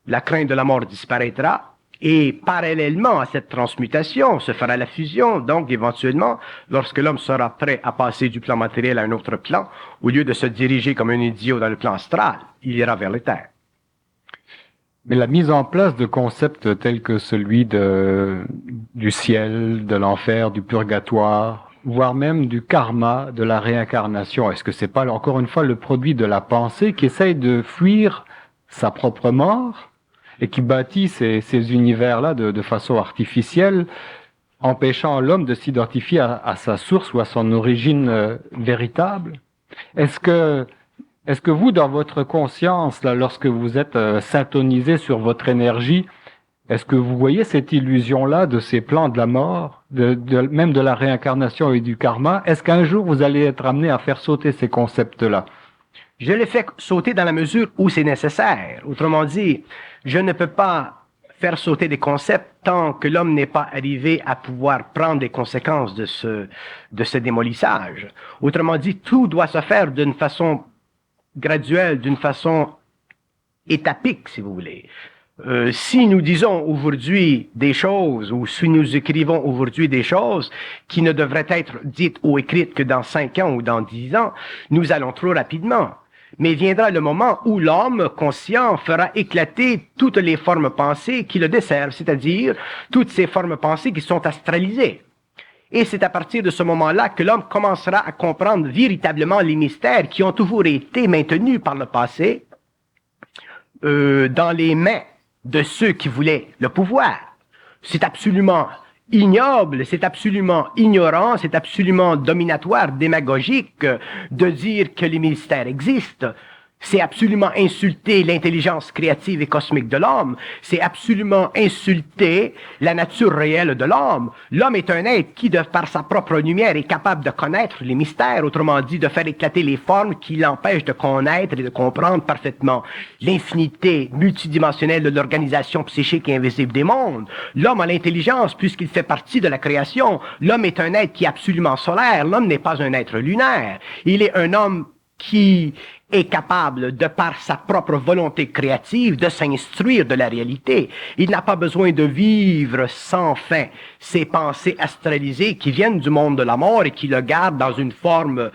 la crainte de la mort disparaîtra. Et parallèlement à cette transmutation se fera la fusion. Donc, éventuellement, lorsque l'homme sera prêt à passer du plan matériel à un autre plan, au lieu de se diriger comme un idiot dans le plan astral, il ira vers l'éther. Mais la mise en place de concepts tels que celui du ciel, de l'enfer, du purgatoire, voire même du karma, de la réincarnation, est-ce que c'est pas encore une fois le produit de la pensée qui essaye de fuir sa propre mort et qui bâtit ces univers-là de façon artificielle, empêchant l'homme de s'identifier à sa source ou à son origine véritable? Est-ce que vous, dans votre conscience, là, lorsque vous êtes syntonisé sur votre énergie, est-ce que vous voyez cette illusion-là de ces plans de la mort, même de la réincarnation et du karma? Est-ce qu'un jour vous allez être amené à faire sauter ces concepts-là? Je les fais sauter dans la mesure où c'est nécessaire. Autrement dit, je ne peux pas faire sauter des concepts tant que l'homme n'est pas arrivé à pouvoir prendre les conséquences de ce démolissage. Autrement dit, tout doit se faire d'une façon graduelle, d'une façon étapique, si vous voulez. Si nous disons aujourd'hui des choses, ou si nous écrivons aujourd'hui des choses qui ne devraient être dites ou écrites que dans 5 ans ou dans 10 ans, nous allons trop rapidement. Mais viendra le moment où l'homme conscient fera éclater toutes les formes pensées qui le desservent, c'est-à-dire toutes ces formes pensées qui sont astralisées. Et c'est à partir de ce moment-là que l'homme commencera à comprendre véritablement les mystères qui ont toujours été maintenus par le passé dans les mains de ceux qui voulaient le pouvoir. C'est absolument ignoble, c'est absolument ignorant, c'est absolument dominatoire, démagogique de dire que les mystères existent. C'est absolument insulter l'intelligence créative et cosmique de l'homme. C'est absolument insulter la nature réelle de l'homme. L'homme est un être qui, de par sa propre lumière, est capable de connaître les mystères, autrement dit, de faire éclater les formes qui l'empêchent de connaître et de comprendre parfaitement l'infinité multidimensionnelle de l'organisation psychique et invisible des mondes. L'homme a l'intelligence puisqu'il fait partie de la création. L'homme est un être qui est absolument solaire. L'homme n'est pas un être lunaire. Il est un homme qui est capable, de par sa propre volonté créative, de s'instruire de la réalité. Il n'a pas besoin de vivre sans fin ces pensées astralisées qui viennent du monde de la mort et qui le gardent dans une forme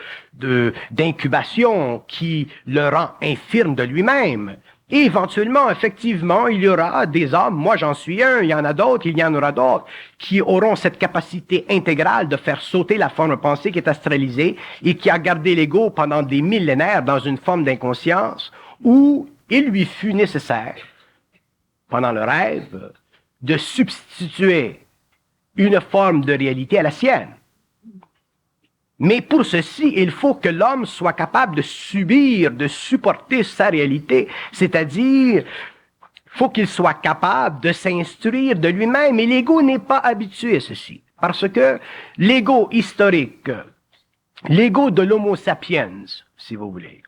d'incubation qui le rend infirme de lui-même. Et éventuellement, effectivement, il y aura des hommes, moi j'en suis un, il y en a d'autres, il y en aura d'autres, qui auront cette capacité intégrale de faire sauter la forme pensée qui est astralisée et qui a gardé l'ego pendant des millénaires dans une forme d'inconscience où il lui fut nécessaire, pendant le rêve, de substituer une forme de réalité à la sienne. Mais pour ceci, il faut que l'homme soit capable de subir, de supporter sa réalité, c'est-à-dire, faut qu'il soit capable de s'instruire de lui-même, et l'ego n'est pas habitué à ceci, parce que l'ego historique, l'ego de l'homo sapiens, si vous voulez,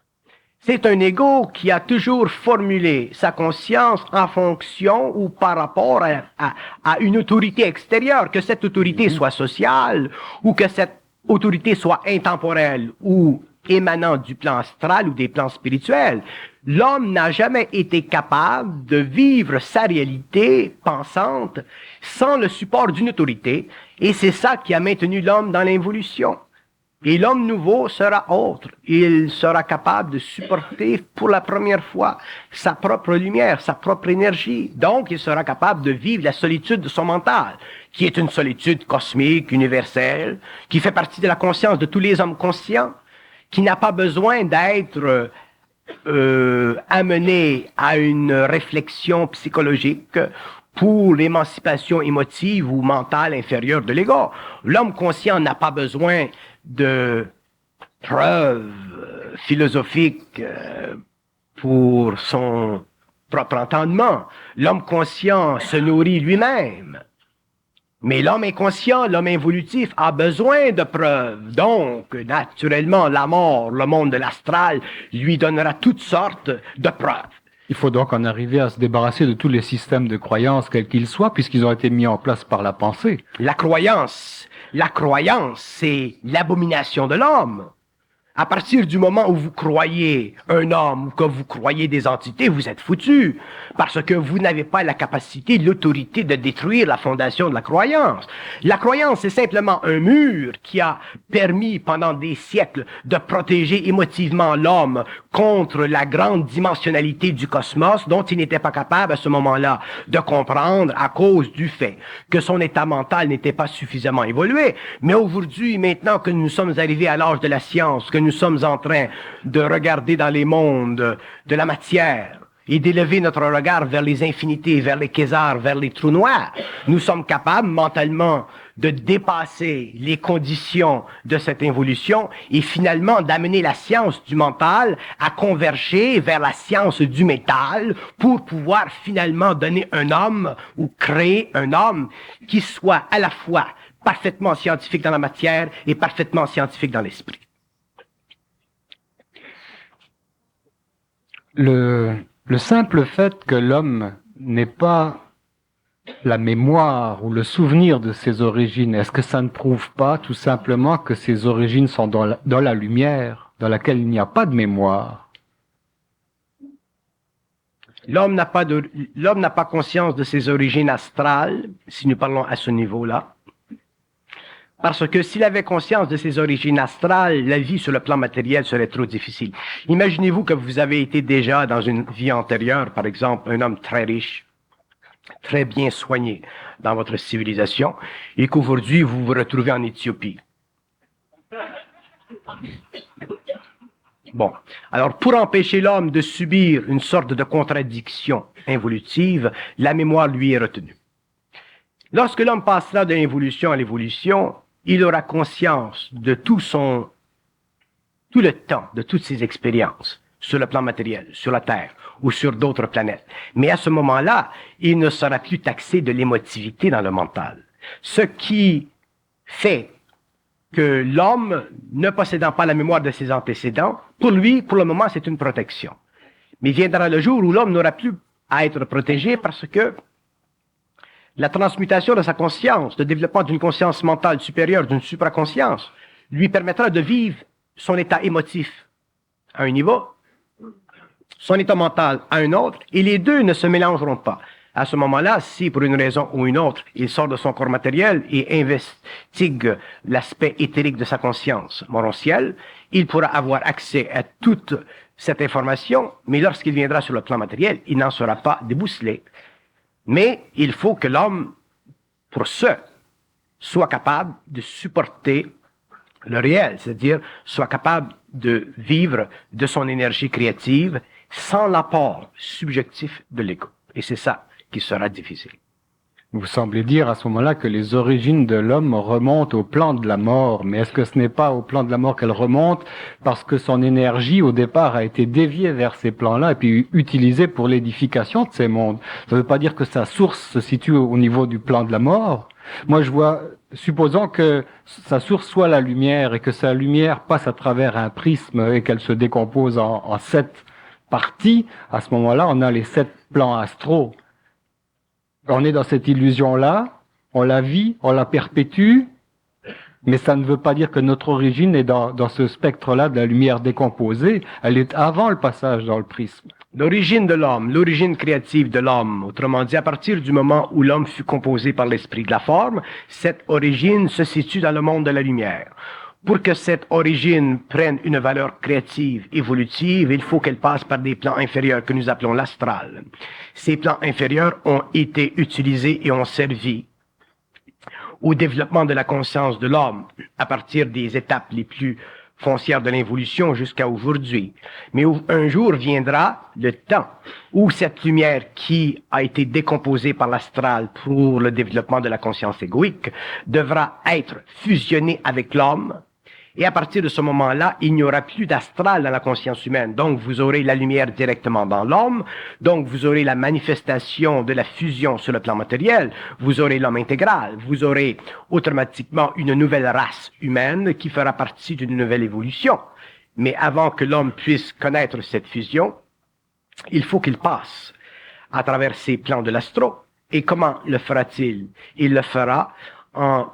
c'est un ego qui a toujours formulé sa conscience en fonction ou par rapport à une autorité extérieure, que cette autorité soit sociale ou que cette autorité soit intemporelle ou émanant du plan astral ou des plans spirituels. L'homme n'a jamais été capable de vivre sa réalité pensante sans le support d'une autorité, et c'est ça qui a maintenu l'homme dans l'involution. Et l'homme nouveau sera autre. Il sera capable de supporter pour la première fois sa propre lumière, sa propre énergie. Donc, il sera capable de vivre la solitude de son mental, qui est une solitude cosmique, universelle, qui fait partie de la conscience de tous les hommes conscients, qui n'a pas besoin d'être amené à une réflexion psychologique pour l'émancipation émotive ou mentale inférieure de l'ego. L'homme conscient n'a pas besoin de preuves philosophiques pour son propre entendement. L'homme conscient se nourrit lui-même. Mais l'homme inconscient, l'homme involutif, a besoin de preuves. Donc, naturellement, la mort, le monde de l'astral, lui donnera toutes sortes de preuves. Il faut donc en arriver à se débarrasser de tous les systèmes de croyances, quels qu'ils soient, puisqu'ils ont été mis en place par la pensée. La croyance, c'est l'abomination de l'homme. À partir du moment où vous croyez un homme ou que vous croyez des entités, vous êtes foutus. Parce que vous n'avez pas la capacité, l'autorité de détruire la fondation de la croyance. La croyance, c'est simplement un mur qui a permis pendant des siècles de protéger émotivement l'homme contre la grande dimensionnalité du cosmos dont il n'était pas capable à ce moment-là de comprendre à cause du fait que son état mental n'était pas suffisamment évolué. Mais aujourd'hui, maintenant que nous sommes arrivés à l'âge de la science, que nous sommes en train de regarder dans les mondes de la matière et d'élever notre regard vers les infinités, vers les quasars, vers les trous noirs, nous sommes capables mentalement de dépasser les conditions de cette évolution et finalement d'amener la science du mental à converger vers la science du métal pour pouvoir finalement donner un homme ou créer un homme qui soit à la fois parfaitement scientifique dans la matière et parfaitement scientifique dans l'esprit. Le simple fait que l'homme n'ait pas la mémoire ou le souvenir de ses origines, est-ce que ça ne prouve pas tout simplement que ses origines sont dans la lumière, dans laquelle il n'y a pas de mémoire? L'homme n'a pas conscience de ses origines astrales, si nous parlons à ce niveau-là. Parce que s'il avait conscience de ses origines astrales, la vie sur le plan matériel serait trop difficile. Imaginez-vous que vous avez été déjà dans une vie antérieure, par exemple, un homme très riche, très bien soigné dans votre civilisation, et qu'aujourd'hui vous vous retrouvez en Éthiopie. Bon, alors pour empêcher l'homme de subir une sorte de contradiction involutive, la mémoire lui est retenue. Lorsque l'homme passera de l'évolution à l'évolution, il aura conscience de tout le temps, de toutes ses expériences sur le plan matériel, sur la Terre ou sur d'autres planètes. Mais à ce moment-là, il ne sera plus taxé de l'émotivité dans le mental. Ce qui fait que l'homme, ne possédant pas la mémoire de ses antécédents, pour lui, pour le moment, c'est une protection. Mais viendra le jour où l'homme n'aura plus à être protégé parce que la transmutation de sa conscience, le développement d'une conscience mentale supérieure, d'une supraconscience, lui permettra de vivre son état émotif à un niveau, son état mental à un autre, et les deux ne se mélangeront pas. À ce moment-là, si pour une raison ou une autre, il sort de son corps matériel et investigue l'aspect éthérique de sa conscience morontielle, il pourra avoir accès à toute cette information, mais lorsqu'il viendra sur le plan matériel, il n'en sera pas débousselé. Mais il faut que l'homme, pour ce, soit capable de supporter le réel, c'est-à-dire soit capable de vivre de son énergie créative sans l'apport subjectif de l'ego. Et c'est ça qui sera difficile. Vous semblez dire à ce moment-là que les origines de l'homme remontent au plan de la mort, mais est-ce que ce n'est pas au plan de la mort qu'elles remontent parce que son énergie au départ a été déviée vers ces plans-là et puis utilisée pour l'édification de ces mondes? Ça ne veut pas dire que sa source se situe au niveau du plan de la mort. Moi je vois, supposons que sa source soit la lumière et que sa lumière passe à travers un prisme et qu'elle se décompose en 7 parties, à ce moment-là on a les 7 plans astraux. On est dans cette illusion-là, on la vit, on la perpétue, mais ça ne veut pas dire que notre origine est dans ce spectre-là de la lumière décomposée. Elle est avant le passage dans le prisme. L'origine de l'homme, l'origine créative de l'homme, autrement dit, à partir du moment où l'homme fut composé par l'esprit de la forme, cette origine se situe dans le monde de la lumière. Pour que cette origine prenne une valeur créative, évolutive, il faut qu'elle passe par des plans inférieurs que nous appelons l'astral. Ces plans inférieurs ont été utilisés et ont servi au développement de la conscience de l'homme à partir des étapes les plus foncières de l'évolution jusqu'à aujourd'hui. Mais un jour viendra le temps où cette lumière qui a été décomposée par l'astral pour le développement de la conscience égoïque devra être fusionnée avec l'homme. Et à partir de ce moment-là, il n'y aura plus d'astral dans la conscience humaine. Donc, vous aurez la lumière directement dans l'homme. Donc, vous aurez la manifestation de la fusion sur le plan matériel. Vous aurez l'homme intégral. Vous aurez automatiquement une nouvelle race humaine qui fera partie d'une nouvelle évolution. Mais avant que l'homme puisse connaître cette fusion, il faut qu'il passe à travers ces plans de l'astro. Et comment le fera-t-il? Il le fera en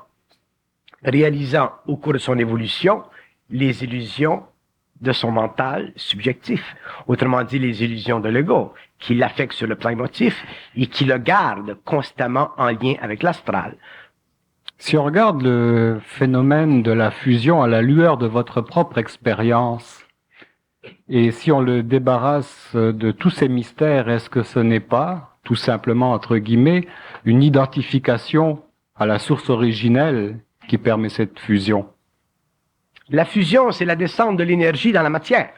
réalisant au cours de son évolution les illusions de son mental subjectif, autrement dit les illusions de l'ego, qui l'affectent sur le plan émotif et qui le gardent constamment en lien avec l'astral. Si on regarde le phénomène de la fusion à la lueur de votre propre expérience, et si on le débarrasse de tous ces mystères, est-ce que ce n'est pas, tout simplement, entre guillemets, une identification à la source originelle qui permet cette fusion? La fusion, c'est la descente de l'énergie dans la matière.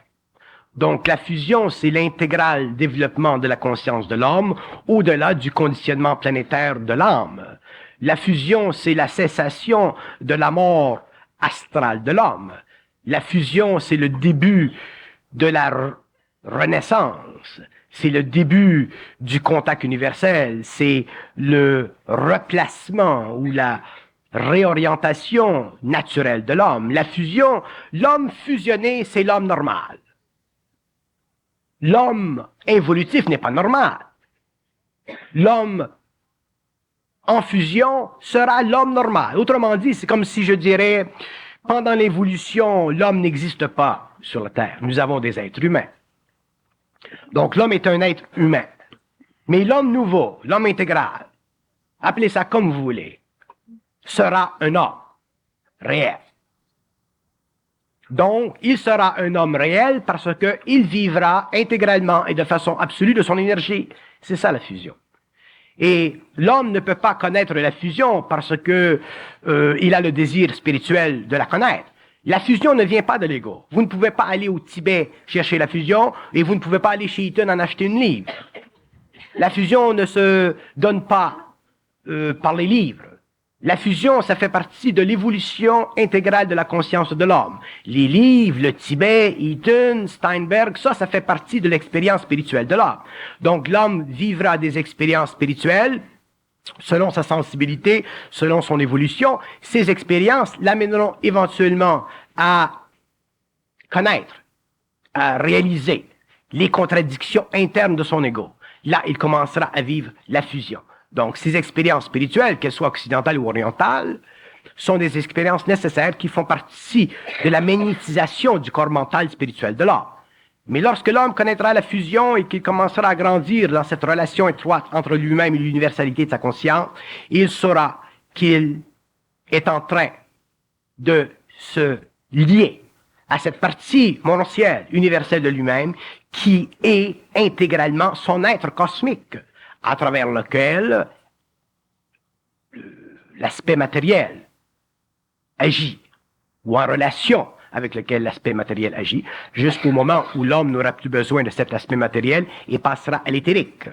Donc, la fusion, c'est l'intégral développement de la conscience de l'homme au-delà du conditionnement planétaire de l'âme. La fusion, c'est la cessation de la mort astrale de l'homme. La fusion, c'est le début de la renaissance. C'est le début du contact universel. C'est le replacement ou la réorientation naturelle de l'homme. La fusion, l'homme fusionné, c'est l'homme normal. L'homme involutif n'est pas normal. L'homme en fusion sera l'homme normal. Autrement dit, c'est comme si je dirais, pendant l'évolution, l'homme n'existe pas sur la Terre. Nous avons des êtres humains. Donc l'homme est un être humain. Mais l'homme nouveau, l'homme intégral, appelez ça comme vous voulez, sera un homme réel. Donc, il sera un homme réel parce qu'il vivra intégralement et de façon absolue de son énergie. C'est ça la fusion. Et l'homme ne peut pas connaître la fusion parce que il a le désir spirituel de la connaître. La fusion ne vient pas de l'ego. Vous ne pouvez pas aller au Tibet chercher la fusion et vous ne pouvez pas aller chez Eaton en acheter une livre. La fusion ne se donne pas par les livres. La fusion, ça fait partie de l'évolution intégrale de la conscience de l'homme. Les livres, le Tibet, Eaton, Steinberg, ça fait partie de l'expérience spirituelle de l'homme. Donc l'homme vivra des expériences spirituelles selon sa sensibilité, selon son évolution. Ces expériences l'amèneront éventuellement à connaître, à réaliser les contradictions internes de son ego. Là, il commencera à vivre la fusion. Donc, ces expériences spirituelles, qu'elles soient occidentales ou orientales, sont des expériences nécessaires qui font partie de la magnétisation du corps mental spirituel de l'homme. Mais lorsque l'homme connaîtra la fusion et qu'il commencera à grandir dans cette relation étroite entre lui-même et l'universalité de sa conscience, il saura qu'il est en train de se lier à cette partie monocielle, universelle de lui-même, qui est intégralement son être cosmique, à travers lequel l'aspect matériel agit, ou en relation avec lequel l'aspect matériel agit, jusqu'au moment où l'homme n'aura plus besoin de cet aspect matériel et passera à l'éthérique.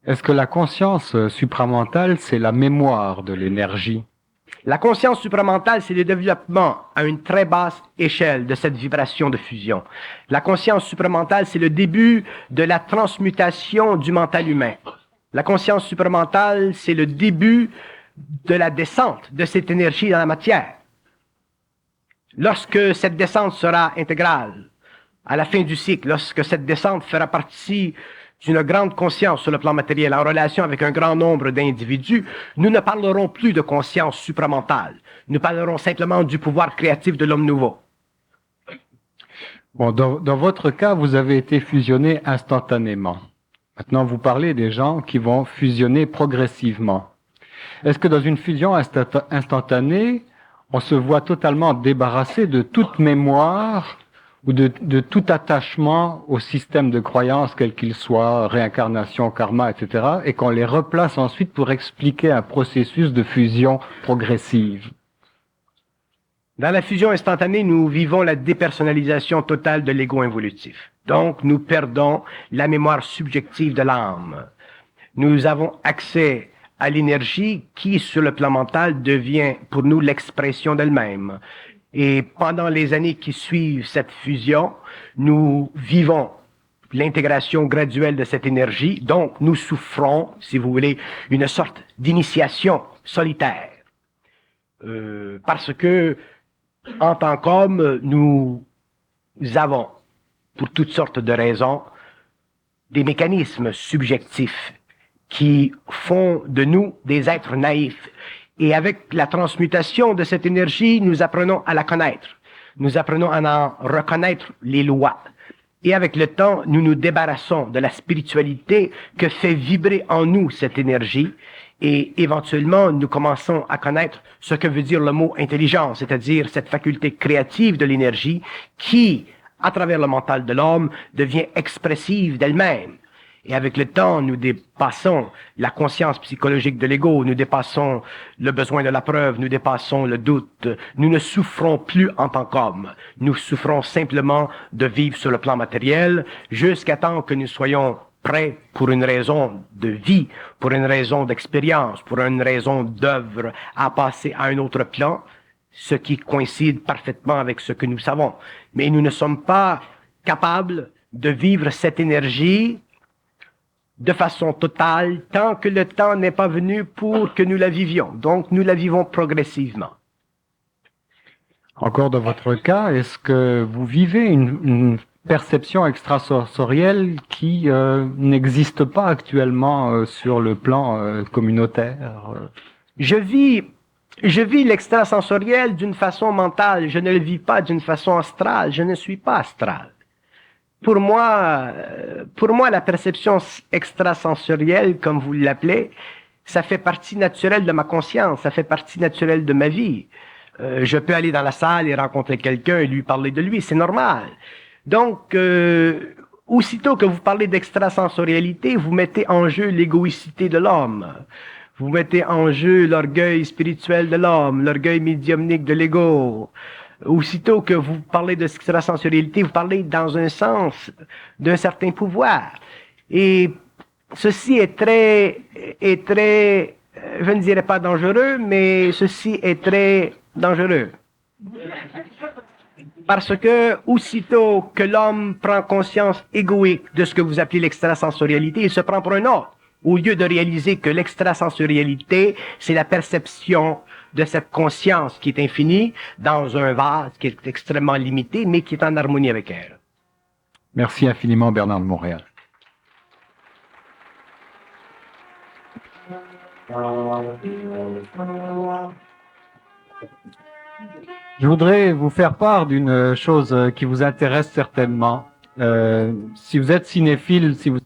Est-ce que la conscience supramentale, c'est la mémoire de l'énergie? La conscience supramentale, c'est le développement à une très basse échelle de cette vibration de fusion. La conscience supramentale, c'est le début de la transmutation du mental humain. La conscience supramentale, c'est le début de la descente de cette énergie dans la matière. Lorsque cette descente sera intégrale, à la fin du cycle, lorsque cette descente fera partie d'une grande conscience sur le plan matériel en relation avec un grand nombre d'individus, nous ne parlerons plus de conscience supramentale. Nous parlerons simplement du pouvoir créatif de l'homme nouveau. Bon, dans votre cas, vous avez été fusionné instantanément. Maintenant, vous parlez des gens qui vont fusionner progressivement. Est-ce que dans une fusion instantanée, on se voit totalement débarrassé de toute mémoire ou de tout attachement au système de croyance, quel qu'il soit, réincarnation, karma, etc., et qu'on les replace ensuite pour expliquer un processus de fusion progressive? Dans la fusion instantanée, nous vivons la dépersonnalisation totale de l'ego involutif. Donc, nous perdons la mémoire subjective de l'âme. Nous avons accès à l'énergie qui, sur le plan mental, devient pour nous l'expression d'elle-même. Et pendant les années qui suivent cette fusion, nous vivons l'intégration graduelle de cette énergie. Donc, nous souffrons, si vous voulez, une sorte d'initiation solitaire. Parce que, en tant qu'hommes, nous avons, pour toutes sortes de raisons, des mécanismes subjectifs qui font de nous des êtres naïfs. Et avec la transmutation de cette énergie, nous apprenons à la connaître. Nous apprenons à en reconnaître les lois. Et avec le temps, nous nous débarrassons de la spiritualité que fait vibrer en nous cette énergie. Et éventuellement, nous commençons à connaître ce que veut dire le mot intelligence, c'est-à-dire cette faculté créative de l'énergie qui, à travers le mental de l'homme, devient expressive d'elle-même. Et avec le temps, nous dépassons la conscience psychologique de l'ego, nous dépassons le besoin de la preuve, nous dépassons le doute. Nous ne souffrons plus en tant qu'hommes. Nous souffrons simplement de vivre sur le plan matériel jusqu'à temps que nous soyons prêts pour une raison de vie, pour une raison d'expérience, pour une raison d'œuvre à passer à un autre plan, ce qui coïncide parfaitement avec ce que nous savons. Mais nous ne sommes pas capables de vivre cette énergie de façon totale tant que le temps n'est pas venu pour que nous la vivions. Donc, nous la vivons progressivement. Encore dans votre cas, est-ce que vous vivez une perception extrasensorielle qui n'existe pas actuellement sur le plan communautaire? Je vis l'extrasensoriel d'une façon mentale. Je ne le vis pas d'une façon astrale. Je ne suis pas astral. Pour moi, la perception extrasensorielle, comme vous l'appelez, ça fait partie naturelle de ma conscience, ça fait partie naturelle de ma vie. Je peux aller dans la salle et rencontrer quelqu'un et lui parler de lui, c'est normal. Donc, aussitôt que vous parlez d'extrasensorialité, vous mettez en jeu l'égoïcité de l'homme. Vous mettez en jeu l'orgueil spirituel de l'homme, l'orgueil médiumnique de l'ego. Aussitôt que vous parlez de extrasensorialité, vous parlez dans un sens d'un certain pouvoir. Et ceci est très, je ne dirais pas dangereux, mais ceci est très dangereux. Parce que aussitôt que l'homme prend conscience égoïque de ce que vous appelez l'extrasensorialité, il se prend pour un autre. Au lieu de réaliser que l'extrasensorialité, c'est la perception de cette conscience qui est infinie dans un vase qui est extrêmement limité, mais qui est en harmonie avec elle. Merci infiniment, Bernard de Montréal. Je voudrais vous faire part d'une chose qui vous intéresse certainement. Si vous êtes cinéphile, si vous